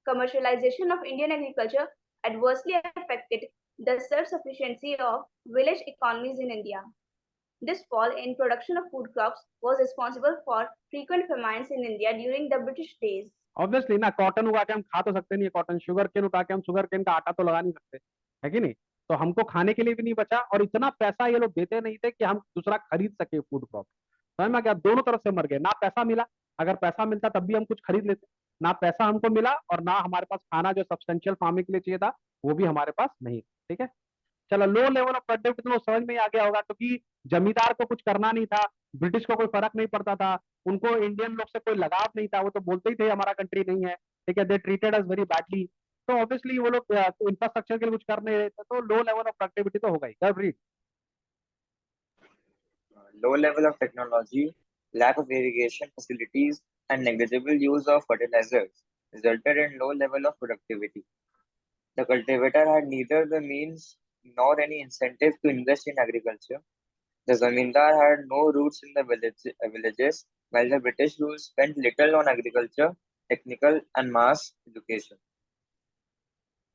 S2: Commercialization of Indian agriculture adversely affected the self-sufficiency of village economies in India. This fall in production of food crops was responsible for frequent famines in India during the British days.
S1: Obviously ना, कॉटन उगा के हम खा तो सकते नहीं है कॉटन, शुगर केन उगा के हम शुगर केन का आटा तो लगा नहीं सकते, है कि नहीं? तो हमको खाने के लिए भी नहीं बचा, और इतना पैसा ये लोग देते नहीं थे कि हम दूसरा खरीद सके फूड क्रॉप। समझ में क्या? दोनों तरफ से मर गए, ना पैसा मिला, अगर पैसा मिलता तब भी हम कुछ खरीद लेते, ना पैसा हमको मिला, और ना हमारे पास खाना जो सब्सटेंशियल फार्मिंग के लिए चाहिए था वो भी हमारे पास नहीं, ठीक है। चलो, लो लेवल ऑफ प्रोडक्टिविटी तो समझ में ही आ गया होगा, क्योंकि जमींदार को कुछ करना नहीं था, ब्रिटिश को कोई फर्क नहीं पड़ता था, उनको इंडियन लोग से कोई लगाव नहीं था, वो तो बोलते ही थे हमारा कंट्री नहीं है, ठीक है, they treated us very badly. तो ऑब्वियसली वो लोग इंफ्रास्ट्रक्चर के लिए कुछ कर नहीं रहे थे, तो लो लेवल ऑफ प्रोडक्टिविटी तो होगा ही। गर्व read.
S3: Low level of technology, lack of irrigation facilities, and negligible use of fertilizers resulted in low level of productivity. The cultivator had neither the means nor any incentive to invest in agriculture. The zamindar had no roots in the villages, while the British rule spent little on agriculture, technical, and mass education.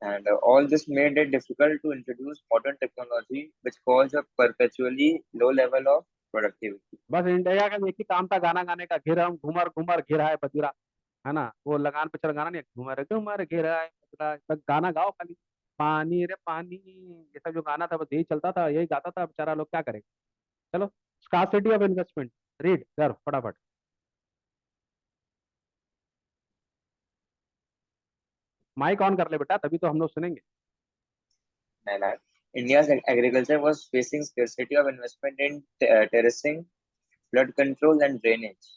S3: And all this made it difficult to introduce modern technology, which caused a perpetually low level of productivity.
S1: बस इंडिया का एक ही काम था गाना गाने का, घिरम घुमर घुमर घिरा है बजीरा, है ना, वो लगान पे चल गाना नहीं, घुमर घुमर घिरा है बजीरा, बस गाना गाओ खाली, पानी रे पानी, ये सब जो गाना था बस यही चलता था, यही गाता था बेचारा, लोग क्या करेंगे। चलो, स्कार्सिटी ऑफ इन्वेस्टमेंट, रीड कर फटाफट। माइक ऑन कर ले बेटा, तभी तो हम लोग सुनेंगे।
S3: And India's agriculture was facing scarcity of investment in terracing, flood control, and drainage.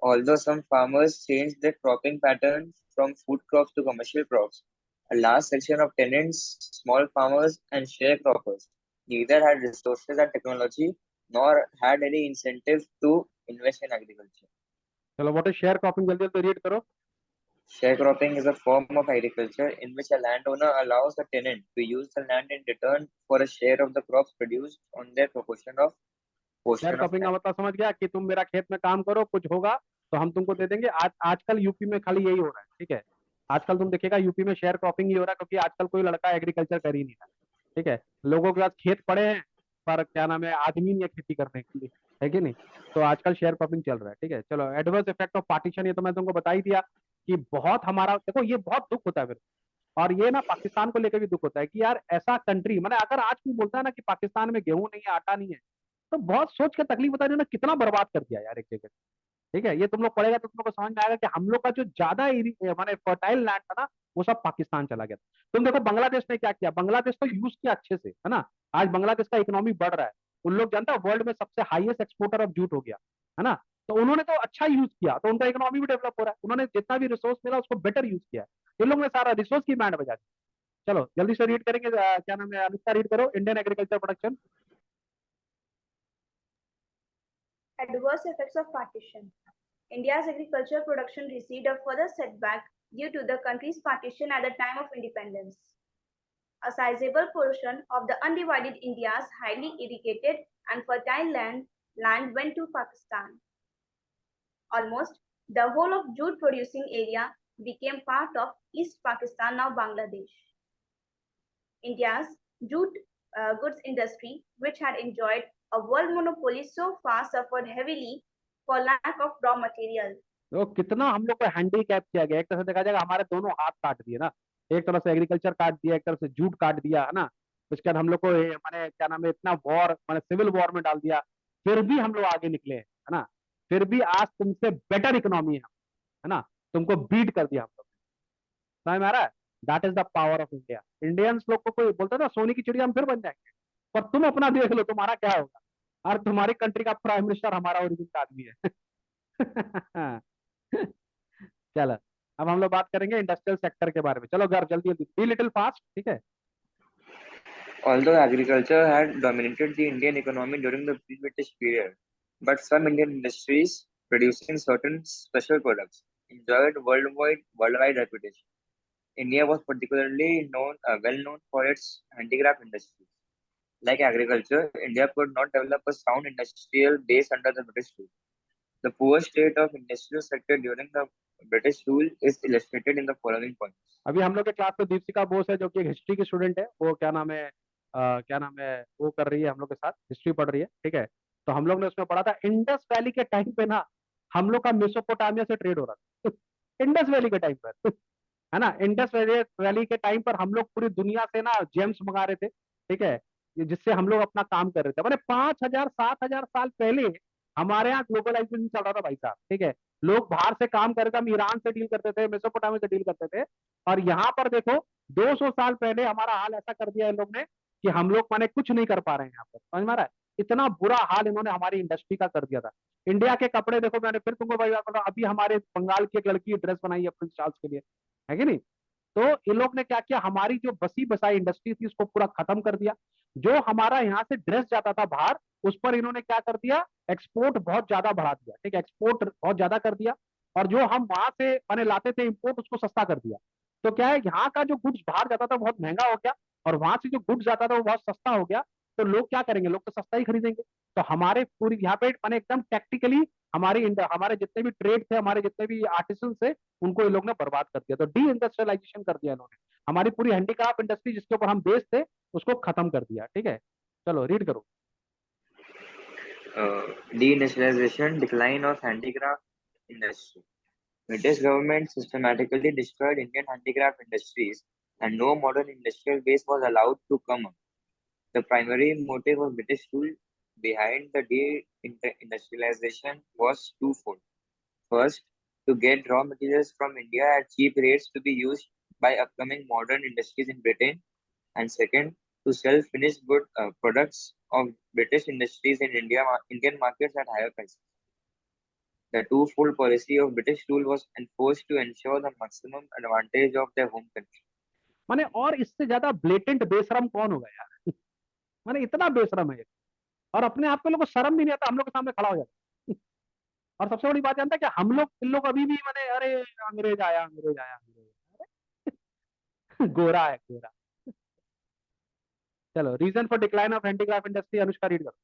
S3: Although some farmers changed their cropping patterns from food crops to commercial crops, a large section of tenants, small farmers, and sharecroppers neither had resources and technology nor had any incentive to invest in agriculture.
S1: चलो, व्हाट इज शेयर क्रॉपिंग, जल्दी जल्दी रीड करो।
S3: Sharecropping is a form of agriculture in which a landowner allows a tenant to use the land in return for a share of the crops produced on their
S1: share
S3: portion of
S1: cropping का
S3: land.
S1: मतलब समझ गया कि तुम मेरा खेत में काम करो, कुछ होगा तो हम तुमको दे देंगे। आजकल यूपी में खाली यही हो रहा है, ठीक है, आजकल तुम देखिएगा यूपी में शेयर क्रॉपिंग ही हो रहा है, क्योंकि आजकल कोई लड़का एग्रीकल्चर कर ही नहीं रहा, ठीक है, लोगों के पास खेत पड़े हैं, पर क्या नाम है, आदमी नहीं है खेती करने के लिए, है कि नहीं? तो आजकल शेयर क्रॉपिंग चल रहा है, ठीक है। चलो, एडवर्स इफेक्ट ऑफ पार्टीशन, ये तो मैं तुमको बता ही दिया कि बहुत हमारा, देखो ये बहुत दुख होता है मेरे को। और ये ना पाकिस्तान को लेकर भी दुख होता है कि यार ऐसा कंट्री, मैंने अगर आज भी बोलता है ना कि पाकिस्तान में गेहूं नहीं है, आटा नहीं है, तो बहुत सोच के तकलीफ होता है, इन्होंने कितना बर्बाद कर दिया यार एक जगह, ठीक है। ये तुम लोग पढ़ेगा तो तुम लोग को समझ में आएगा कि हम लोग का जो ज्यादा माने फर्टाइल लैंड था ना, वो सब पाकिस्तान चला गया। तुम देखो बांग्लादेश ने क्या किया, बांग्लादेश तो यूज किया अच्छे से, है ना, आज बांग्लादेश का इकोनॉमी बढ़ रहा है, उन लोग जानता है वर्ल्ड में सबसे हाईएस्ट एक्सपोर्टर ऑफ जूट हो गया, है ना। तो उन्होंने तो अच्छा यूज किया, तो उनका इकोनॉमी भी डेवलप हो रहा है, उन्होंने जितना भी रिसोर्स मिला उसको बेटर यूज किया। इन लोगों ने सारा रिसोर्स की बैंड बजा दी। चलो जल्दी से रीड करेंगे, क्या नाम है अनुष्का, रीड करो, Indian agriculture production.
S2: Adverse effects of partition. India's agricultural production received a further setback due to the country's partition at the time of independence. A sizable portion of the undivided India's highly irrigated and fertile land land went to Pakistan. Almost the whole of jute producing area became part of East Pakistan, now Bangladesh. India's jute goods industry, which had enjoyed a world monopoly so far, suffered heavily for lack of raw material.
S1: तो कितना हम लोग को हैंडीकैप किया गया, एक तरह से देखा जाएगा हमारे दोनों हाथ काट दिए ना, एक तरफ से एग्रीकल्चर काट दिया, एक तरफ से जूट काट दिया है ना। उसके बाद हम लोग को माने क्या नाम है, इतना वॉर माने सिविल वॉर में डाल दिया, फिर भी हम लोग आगे निकले है ना। फिर भी आज तुमसे बेटर इकोनॉमी है ना, तुमको बीट कर दिया हम लोग। समझ में आ रहा है? That is the power of India. Indians लोग को कोई बोलता है ना सोने की चिड़िया हम फिर बन जाएंगे, पर तुम अपना देख लो तुम्हारा क्या होगा। और तुम्हारी कंट्री का प्राइम मिनिस्टर हमारा ओरिजिन का आदमी है। चलो, अब हम लोग बात करेंगे इंडस्ट्रियल सेक्टर के बारे में। चलो घर जल्दी जल्दी, बी लिटिल फास्ट, ठीक है।
S3: Although agriculture had dominated the Indian economy during the pre-British period, but some Indian industries producing certain special products enjoyed worldwide reputation. India was particularly well known for its handicraft industries. Like agriculture, India could not develop a sound industrial base under the British rule. The poor state of industrial sector during the British rule is illustrated in the following points.
S1: अभी हम लोग के क्लास में दीपिका बोस है, जो कि एक हिस्ट्री की स्टूडेंट है। वो क्या नाम है, वो कर रही है हम लोग के साथ, हिस्ट्री पढ़ रही है, ठीक है। तो हम लोग ने उसमें पढ़ा था इंडस वैली के टाइम पे ना, हम लोग का मेसोपोटामिया से ट्रेड हो रहा था। इंडस वैली के टाइम पर, है ना। इंडस वैली के टाइम पर हम लोग पूरी दुनिया से ना जेम्स मंगा रहे थे, ठीक है, जिससे हम लोग अपना काम कर रहे थे। मैंने 5,000 7,000 साल पहले हमारे यहाँ ग्लोबलाइजेशन चल रहा था भाई साहब, ठीक है। लोग बाहर से काम कर रहे थे, हम ईरान से डील करते थे, मेसोपोटामिया से डील करते थे। और यहाँ पर देखो 200 साल पहले हमारा हाल ऐसा कर दिया इन लोग ने कि हम लोग माने कुछ नहीं कर पा रहे हैं यहाँ पर। समझ में आ रहा है? इतना बुरा हाल इन्होंने हमारी इंडस्ट्री का कर दिया था। इंडिया के कपड़े देखो, मैंने फिर तुमको भाई बात, अभी हमारे बंगाल की एक लड़की ड्रेस बनाई है प्रिंस चार्ल्स के लिए, है कि नहीं। तो इन लोग ने क्या किया, हमारी जो बसी बसाई इंडस्ट्री थी उसको पूरा खत्म कर दिया। जो हमारा यहाँ से ड्रेस जाता था बाहर, उस पर इन्होंने क्या कर दिया, एक्सपोर्ट बहुत ज्यादा बढ़ा दिया, ठीक है, एक्सपोर्ट बहुत ज्यादा कर दिया। और जो हम वहां से मैंने लाते थे इंपोर्ट, उसको सस्ता कर दिया। तो क्या है, यहाँ का जो गुड्स बाहर जाता था बहुत महंगा हो गया, और वहां से जो गुड्स जाता था वो बहुत सस्ता हो गया। तो लोग क्या करेंगे, लोग तो सस्ता ही खरीदेंगे। तो हमारे पूरी यहाँ पे मैंने एकदम टैक्टिकली हमारे जितने भी ट्रेड थे, हमारे जितने भी आर्टिसन थे, उनको ये लोग ने बर्बाद कर दिया। तो डी इंडस्ट्रियलाइजेशन कर दिया इन्होंने, हमारी पूरी हैंडीक्राफ्ट इंडस्ट्री जिसके ऊपर हम बेस थे उसको खत्म कर दिया, ठीक है। चलो रीड करो।
S3: Deindustrialization, decline of handicraft industry. British government systematically destroyed Indian handicraft industries, and no modern industrial base was allowed to come up. The primary motive of British rule behind the deindustrialization was twofold. First, to get raw materials from India at cheap rates to be used by upcoming modern industries in Britain, and second, to sell finished good products of British industries in Indian markets at higher prices. The twofold policy of British rule was enforced to ensure the maximum advantage of their home country.
S1: माने और इससे ज्यादा ब्लेटेंट बेशरम कौन होगा यार। माने इतना बेशरम है, और अपने आप को लोग को शर्म भी नहीं आता, हम लोग के सामने खड़ा हो जाता है। और सबसे बड़ी बात जानता है कि हम लोग इन लोग अभी भी माने अरे अंग्रेज आया, अंग्रेज आया, अंग्रेज आया। गोरा है गोरा। चलो, reason for decline of handicraft industry, Anushka read करो।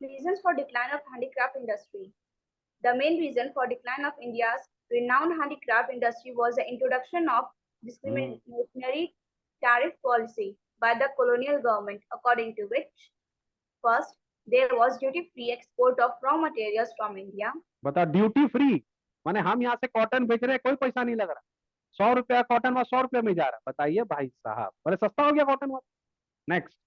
S2: Reasons for decline of handicraft industry. The main reason for decline of India's renowned handicraft industry was the introduction of discriminatory tariff policy by the colonial government, according to which, first, there was duty-free export of raw materials from India.
S1: बता, ड्यूटी फ्री माने हम यहाँ से कॉटन बेच रहे हैं, कोई पैसा नहीं लग रहा। 100 रुपया कॉटन वहाँ 100 रुपये में जा रहा है। बताइए भाई साहब, बड़े सस्ता हो गया कॉटन वहाँ। Next.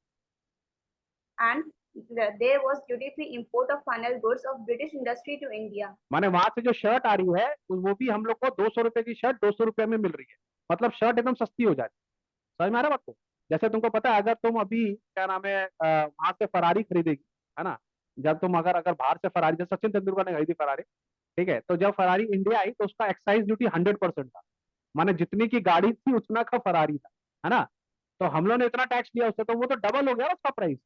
S2: And there was duty-free import of final goods of British industry to India.
S1: माने वहां से जो शर्ट आ रही है वो भी हम लोग को 200 रुपए की शर्ट 200 रुपए में मिल रही है। मतलब शर्ट एकदम सस्ती हो जाती है। समझ में आ रहा है बात को? जैसे तुमको पता है, अगर तुम अभी क्या नाम है वहां से फरारी खरीदेगी, है ना, जब तुम अगर अगर बाहर से फरारी, जब सचिन तेंदुलकर ने खरीदी फरारी, ठीक है, तो जब फरारी इंडिया आई तो उसका एक्साइज ड्यूटी 100% था। माने जितनी की गाड़ी थी उतना का फरारी था, है ना। तो हम लोग ने इतना टैक्स दिया उससे, तो वो तो डबल हो गया ना उसका प्राइस,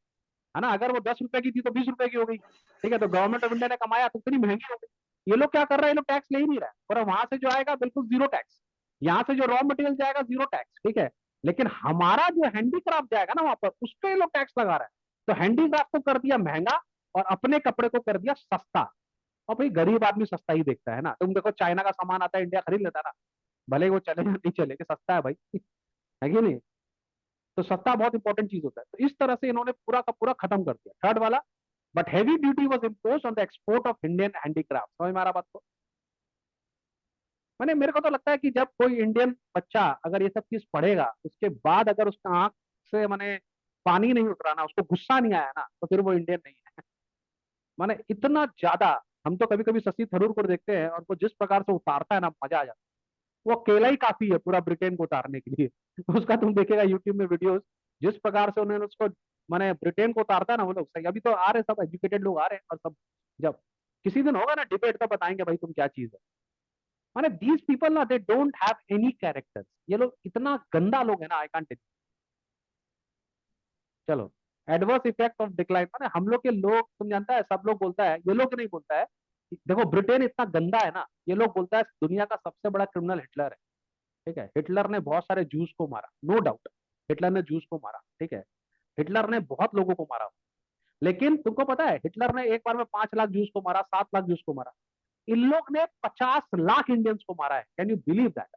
S1: है ना। अगर वो 10 रुपए की थी तो 20 रुपए की हो गई, ठीक है। तो गवर्नमेंट ऑफ इंडिया ने कमाया तो इतनी महंगी हो गई। ये लोग क्या कर रहे हैं, ये लोग टैक्स ले ही नहीं रहा है, और वहां से जो आएगा बिल्कुल जीरो टैक्स। यहाँ से जो रॉ मटेरियल जाएगा जीरो टैक्स, ठीक है। लेकिन हमारा जो हैंडीक्राफ्ट जाएगा ना वहां पर, उस पर ये लोग टैक्स लगा रहा है। तो हैंडीक्राफ्ट को कर दिया महंगा और अपने कपड़े को कर दिया सस्ता। और भाई गरीब आदमी सस्ता ही देखता है ना। तुम देखो चाइना का सामान आता है, इंडिया खरीद लेता है ना, भले ही वो चले या नहीं चले, कि सस्ता है भाई। है कि नहीं? तो सस्ता बहुत इंपॉर्टेंट चीज होता है। तो इस तरह से इन्होंने पूरा का पूरा खत्म कर दिया। थर्ड वाला, but heavy duty was impose on the export of Indian handicraft. समझ में आ रहा बात को? मैंने मेरे को तो लगता है कि जब कोई इंडियन बच्चा अगर ये सब चीज पढ़ेगा, उसके बाद अगर उसका आंख से मैंने पानी नहीं उतरा ना, उसको गुस्सा नहीं आया ना, तो फिर वो इंडियन नहीं है। माने इतना ज्यादा। हम तो कभी कभी शशि थरूर को देखते हैं, और वो जिस प्रकार से उतारता है ना, मजा आ जाता है। वो अकेला ही काफी है पूरा ब्रिटेन को उतारने के लिए। उसका तुम देखेगा यूट्यूब में वीडियोस, जिस प्रकार से उन्होंने उसको, माने ब्रिटेन को उतारता है ना वो लोग। सही, अभी तो आ रहे सब एजुकेटेड लोग आ रहे हैं, और सब जब किसी दिन होगा ना डिबेट, तो बताएंगे भाई तुम क्या चीज है। माने दीज पीपल ना, they don't have any characters. ये लोग इतना गंदा लोग है ना, आई कांट। चलो, एडवर्स इफेक्ट ऑफ डिक्लाइन, माने हम लोग के लोग, तुम जानता है सब लोग बोलता है, ये लोग नहीं बोलता है। देखो ब्रिटेन इतना गंदा है ना, ये लोग बोलता है दुनिया का सबसे बड़ा क्रिमिनल हिटलर है। ठीक है, हिटलर ने बहुत सारे जूस को मारा, नो डाउट। हिटलर ने जूस को मारा, ठीक है। हिटलर ने बहुत लोगों को मारा। लेकिन तुमको पता है हिटलर ने एक बार में 5 लाख जूस को मारा, 7 लाख जूस को मारा। इन लोग ने 50 लाख इंडियंस को मारा है। Can you believe that?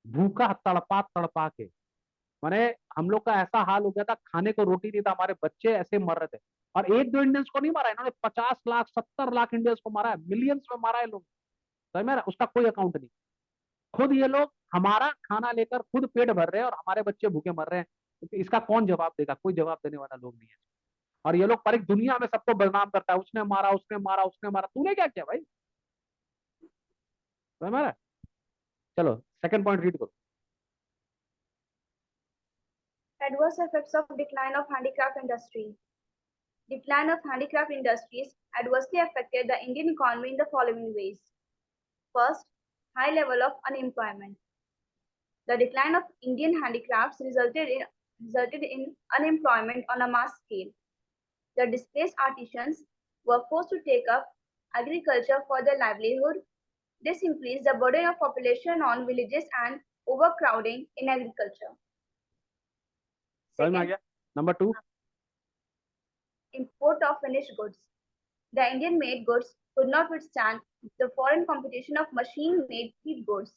S1: भूखा तड़पा तड़पा के। माने हम लोग का ऐसा हाल हो गया था, खाने को रोटी नहीं था, हमारे बच्चे ऐसे मर रहे थे। और एक दो इंडियंस को नहीं मारा इन्होंने, 50 लाख 70 लाख इंडियंस को मारा है, मिलियंस में मारा है लोग। समझ में आ रहा है? उसका कोई अकाउंट नहीं। खुद ये लोग हमारा खाना लेकर खुद पेट भर रहे हैं, और हमारे बच्चे भूखे मर रहे हैं। तो इसका कौन जवाब देगा? कोई जवाब देने वाला लोग नहीं है। और ये लोग पर एक दुनिया में सबको बदनाम करता है, उसने मारा, उसने मारा, उसने मारा। तूने क्या किया भाई? समझ में आ रहा है? चलो सेकंड पॉइंट रीड करो।
S2: Adverse effects of decline of handicraft industry. Decline of handicraft industries adversely affected the Indian economy in the following ways. First, high level of unemployment. The decline of Indian handicrafts resulted in unemployment on a mass scale. The displaced artisans were forced to take up agriculture for their livelihood. This increased the burden of population on villages and overcrowding in agriculture.
S1: समझ में आ
S2: Second,
S1: गया? Number 2।
S2: import of finished goods. The Indian-made goods could not withstand the foreign competition of machine-made cheap goods.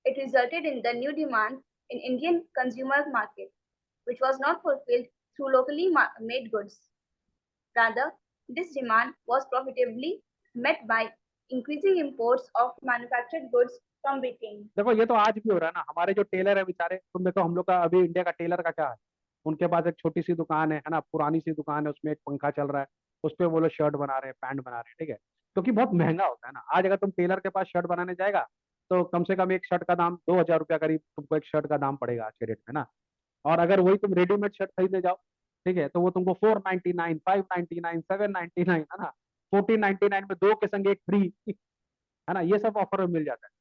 S2: It resulted in the new demand in Indian consumer market, which was not fulfilled through locally made goods. Rather, this demand was profitably met by increasing imports of manufactured goods from Britain.
S1: देखो ये तो आज भी हो रहा है ना। हमारे जो टेलर है बेचारे, तुम देखो हम लोग का अभी इंडिया का टेलर का क्या है। उनके पास एक छोटी सी दुकान है ना, पुरानी सी दुकान है, उसमें एक पंखा चल रहा है। उस पर वो लोग शर्ट बना रहे हैं, पैंट बना रहे हैं, ठीक है। क्योंकि बहुत महंगा होता है ना। आज अगर तुम टेलर के पास शर्ट बनाने जाएगा, तो कम से कम एक शर्ट का दाम 2,000 रुपया करीब तुमको एक शर्ट का दाम पड़ेगा आज के रेट में ना। और अगर वही तुम रेडीमेड शर्ट खरीदने जाओ, ठीक है, तो वो तुमको 499, 599, 799, है ना, 1499 में दो के संग एक फ्री, है ना, ये सब ऑफर में मिल जाता है।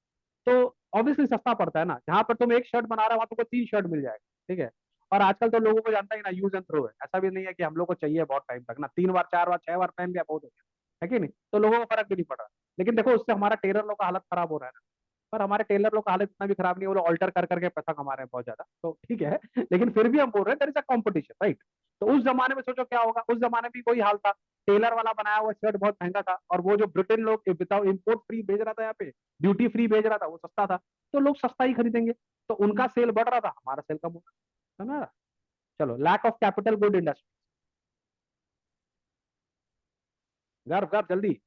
S1: तो ऑब्वियसली सस्ता पड़ता है ना। जहां पर तुम एक शर्ट बना रहा है, वहां तुमको 3 शर्ट मिल जाएगा, ठीक है। और आजकल तो लोगों को जानता ही ना, यूज एंड थ्रो है। ऐसा भी नहीं है कि हम लोग को चाहिए बहुत टाइम तक ना, 3 बार 4 बार 6 बार पहन लिया बहुत हो गया, है कि नहीं? तो लोगों को फर्क भी नहीं पड़ रहा। लेकिन देखो उससे हमारा टेलर लोग का हालत खराब हो रहा है ना। पर हमारे टेलर लोग का हालत इतना भी खराब नहीं है, वो लोग ऑल्टर कर करके पैसा कमा रहे हैं बहुत ज्यादा, तो ठीक है। लेकिन फिर भी हम बोल रहे हैं there is a competition, right? तो उस जमाने में सोचो क्या होगा। उस जमाने में भी वही हाल था। टेलर वाला बनाया हुआ शर्ट बहुत महंगा था, और वो जो ब्रिटेन लोग विदाउट इम्पोर्ट फ्री भेज रहा था यहाँ पे, ड्यूटी फ्री भेज रहा था, वो सस्ता था। तो लोग सस्ता ही खरीदेंगे। तो उनका सेल बढ़ रहा था, हमारा सेल कम हो रहा, है ना। चलो, lack of capital good industry. गर्व गर्व जल्दी।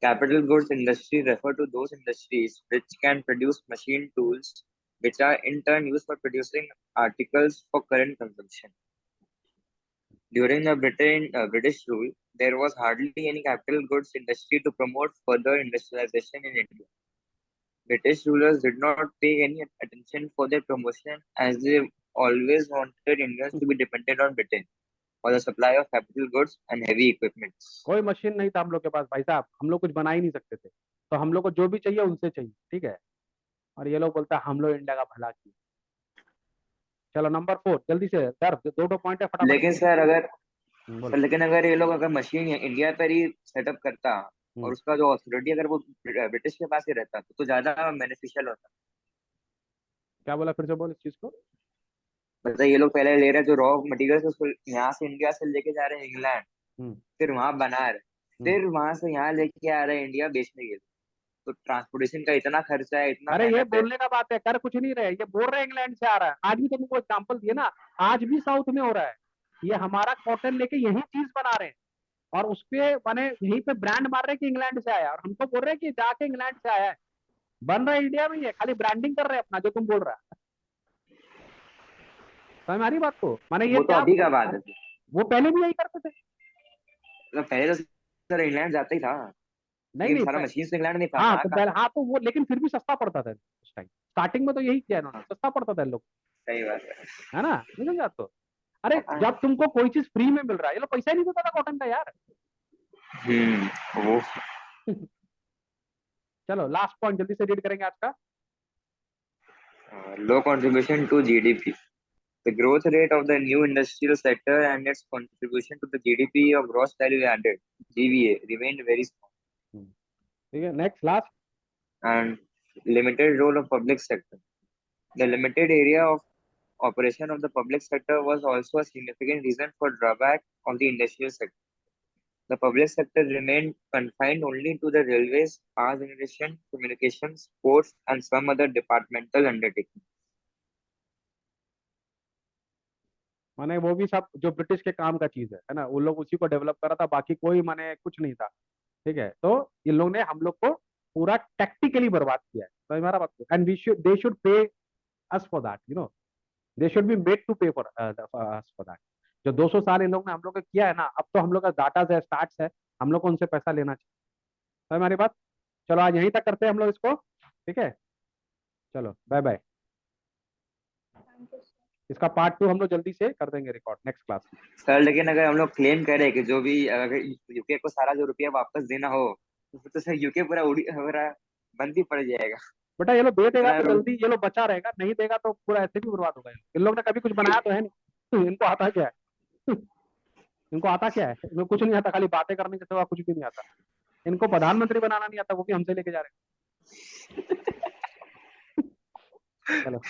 S3: Capital goods industry refer to those industries which can produce machine tools, which are in turn used for producing articles for current consumption. During the British rule, there was hardly any capital goods industry to promote further industrialization in India. British rulers did not pay any attention for their promotion, as they always wanted Indians to be dependent on Britain for the supply of capital goods and heavy equipment.
S1: कोई मशीन नहीं था हम लोग के पास भाई साहब, हम लोग कुछ बना ही नहीं सकते थे। तो हम लोग को जो भी चाहिए उनसे चाहिए, ठीक है। और ये लोग बोलता है हम लोग इंडिया का भला किए। चलो नंबर 4 जल्दी से, गर्व दो दो पॉइंट है फटाफट
S3: लेकिन
S1: से।
S3: सर अगर
S1: बोलो।
S3: लेकिन अगर ये लोग अगर मशीन इंडिया पर ही सेटअप करता
S1: हम्म,
S3: और उसका जो अथॉरिटी अगर वो ब्रिटिश के पास ही रहता तो ज्यादा बेनिफिशियल होता।
S1: क्या बोला? फिर से बोल इस चीज को।
S3: मतलब ये लोग पहले ले रहे हैं जो रॉ मटेरियल उसको यहाँ से इंडिया से लेके जा रहे हैं इंग्लैंड,
S1: हम्म।
S3: फिर वहां बना रहे,
S1: हम्म।
S3: फिर वहां से यहाँ लेके आ रहे हैं इंडिया बेचने के लिए। तो ट्रांसपोर्टेशन का इतना खर्चा है, इतना
S1: अरे ये
S3: मेहनत है।
S1: बोलने का बात है, कर कुछ नहीं रहे, ये बोल रहे हैं इंग्लैंड से आ रहा है। आज भी तो तुमको एग्जाम्पल दिए ना, आज भी साउथ में हो रहा है। ये हमारा कॉटन लेके यही चीज बना रहे हैं, और उसपे माने यहीं पे ब्रांड मार रहे हैं कि इंग्लैंड से आया, और हमको बोल रहे हैं कि जाके इंग्लैंड से आया है। बन रहा है इंडिया में, ये खाली ब्रांडिंग कर रहे हैं अपना, जो तुम बोल रहा है। समझ में आ रही बात को? माने ये
S3: वो तो
S1: क्या,
S3: अभी का बात है।
S1: वो पहले भी यही करते थे।
S3: मतलब पहले तो सर इंग्लैंड जाता ही था,
S1: नहीं
S3: लेकिन
S1: नहीं
S3: सारा मशीन से इंग्लैंड नहीं था,
S1: हाँ
S3: यहाँ
S1: तो
S3: कहाँ
S1: पहले,
S3: था।
S1: हाँ तो वो, लेकिन फिर भी सस्ता पड़ता था उस टाइम, स्टार्टिंग में तो यही किया इन्होंने,
S3: हाँ,
S1: सस्ता पड़ता था इन लोग,
S3: सही बात है।
S1: है ना? नहीं समझा तो? अरे
S3: पता
S1: जब
S3: नहीं।
S1: तुमको कोई चीज फ्री में मिल रहा है, ये लोग पैसा ही नहीं देता था कॉटन का यार।
S3: वो
S1: चलो लास्ट पॉइंट जल्दी से रीड करेंगे आज का।
S3: low contribution to GDP. The growth rate of the new industrial sector and its contribution to the GDP of gross value added (GVA) remained very small,
S1: ठीक है, next last.
S3: and limited role of public sector. The limited area of operation of the public sector was also a significant reason for drawback of the industrial sector. The public sector remained confined only to the railways, power generation, communications, ports, and some other departmental undertakings.
S1: माने वो भी सब जो ब्रिटिश के काम का चीज है ना, उन लोग उसी को डेवलप करा था, बाकी कोई माने कुछ नहीं था। ठीक है, तो इन लोग ने हम लोग को पूरा टैक्टिकली बर्बाद किया है, तो हमारा बात, and we should, they should pay us for that, you know, they should be made to pay for us for that. जो 200 साल इन लोग ने हम लोग को किया है ना, अब तो हम लोग का डाटा है, स्टार्ट है, हम लोग को उनसे पैसा लेना चाहिए। तो हमारी बात, चलो आज यहीं तक करते हैं हम लोग इसको। ठीक है, चलो bye bye.
S2: Thank you, sir.
S1: इसका पार्ट 2 हम लोग जल्दी से कर देंगे रिकॉर्ड नेक्स्ट क्लास में।
S3: सर लेकिन अगर हम लोग क्लेम करें कि जो भी अगर यूके को सारा जो रुपया वापस देना हो, तो फिर तो सर यूके पूरा उड़ी पूरा बंद ही पड़ जाएगा।
S1: बेटा ये लोग दे देगा
S3: इतना
S1: तो जल्दी, ये लोग बचा रहेगा, नहीं देगा तो पूरा ऐसे भी बर्बाद होगा। इन लोग ने कभी कुछ बनाया तो है नहीं। इनको आता क्या है? इनको आता क्या है? इनको कुछ नहीं आता, खाली बातें करने के सिवा कुछ भी नहीं आता। इनको प्रधानमंत्री बनाना नहीं आता, वो भी हमसे लेके जा रहे हैं। चलो।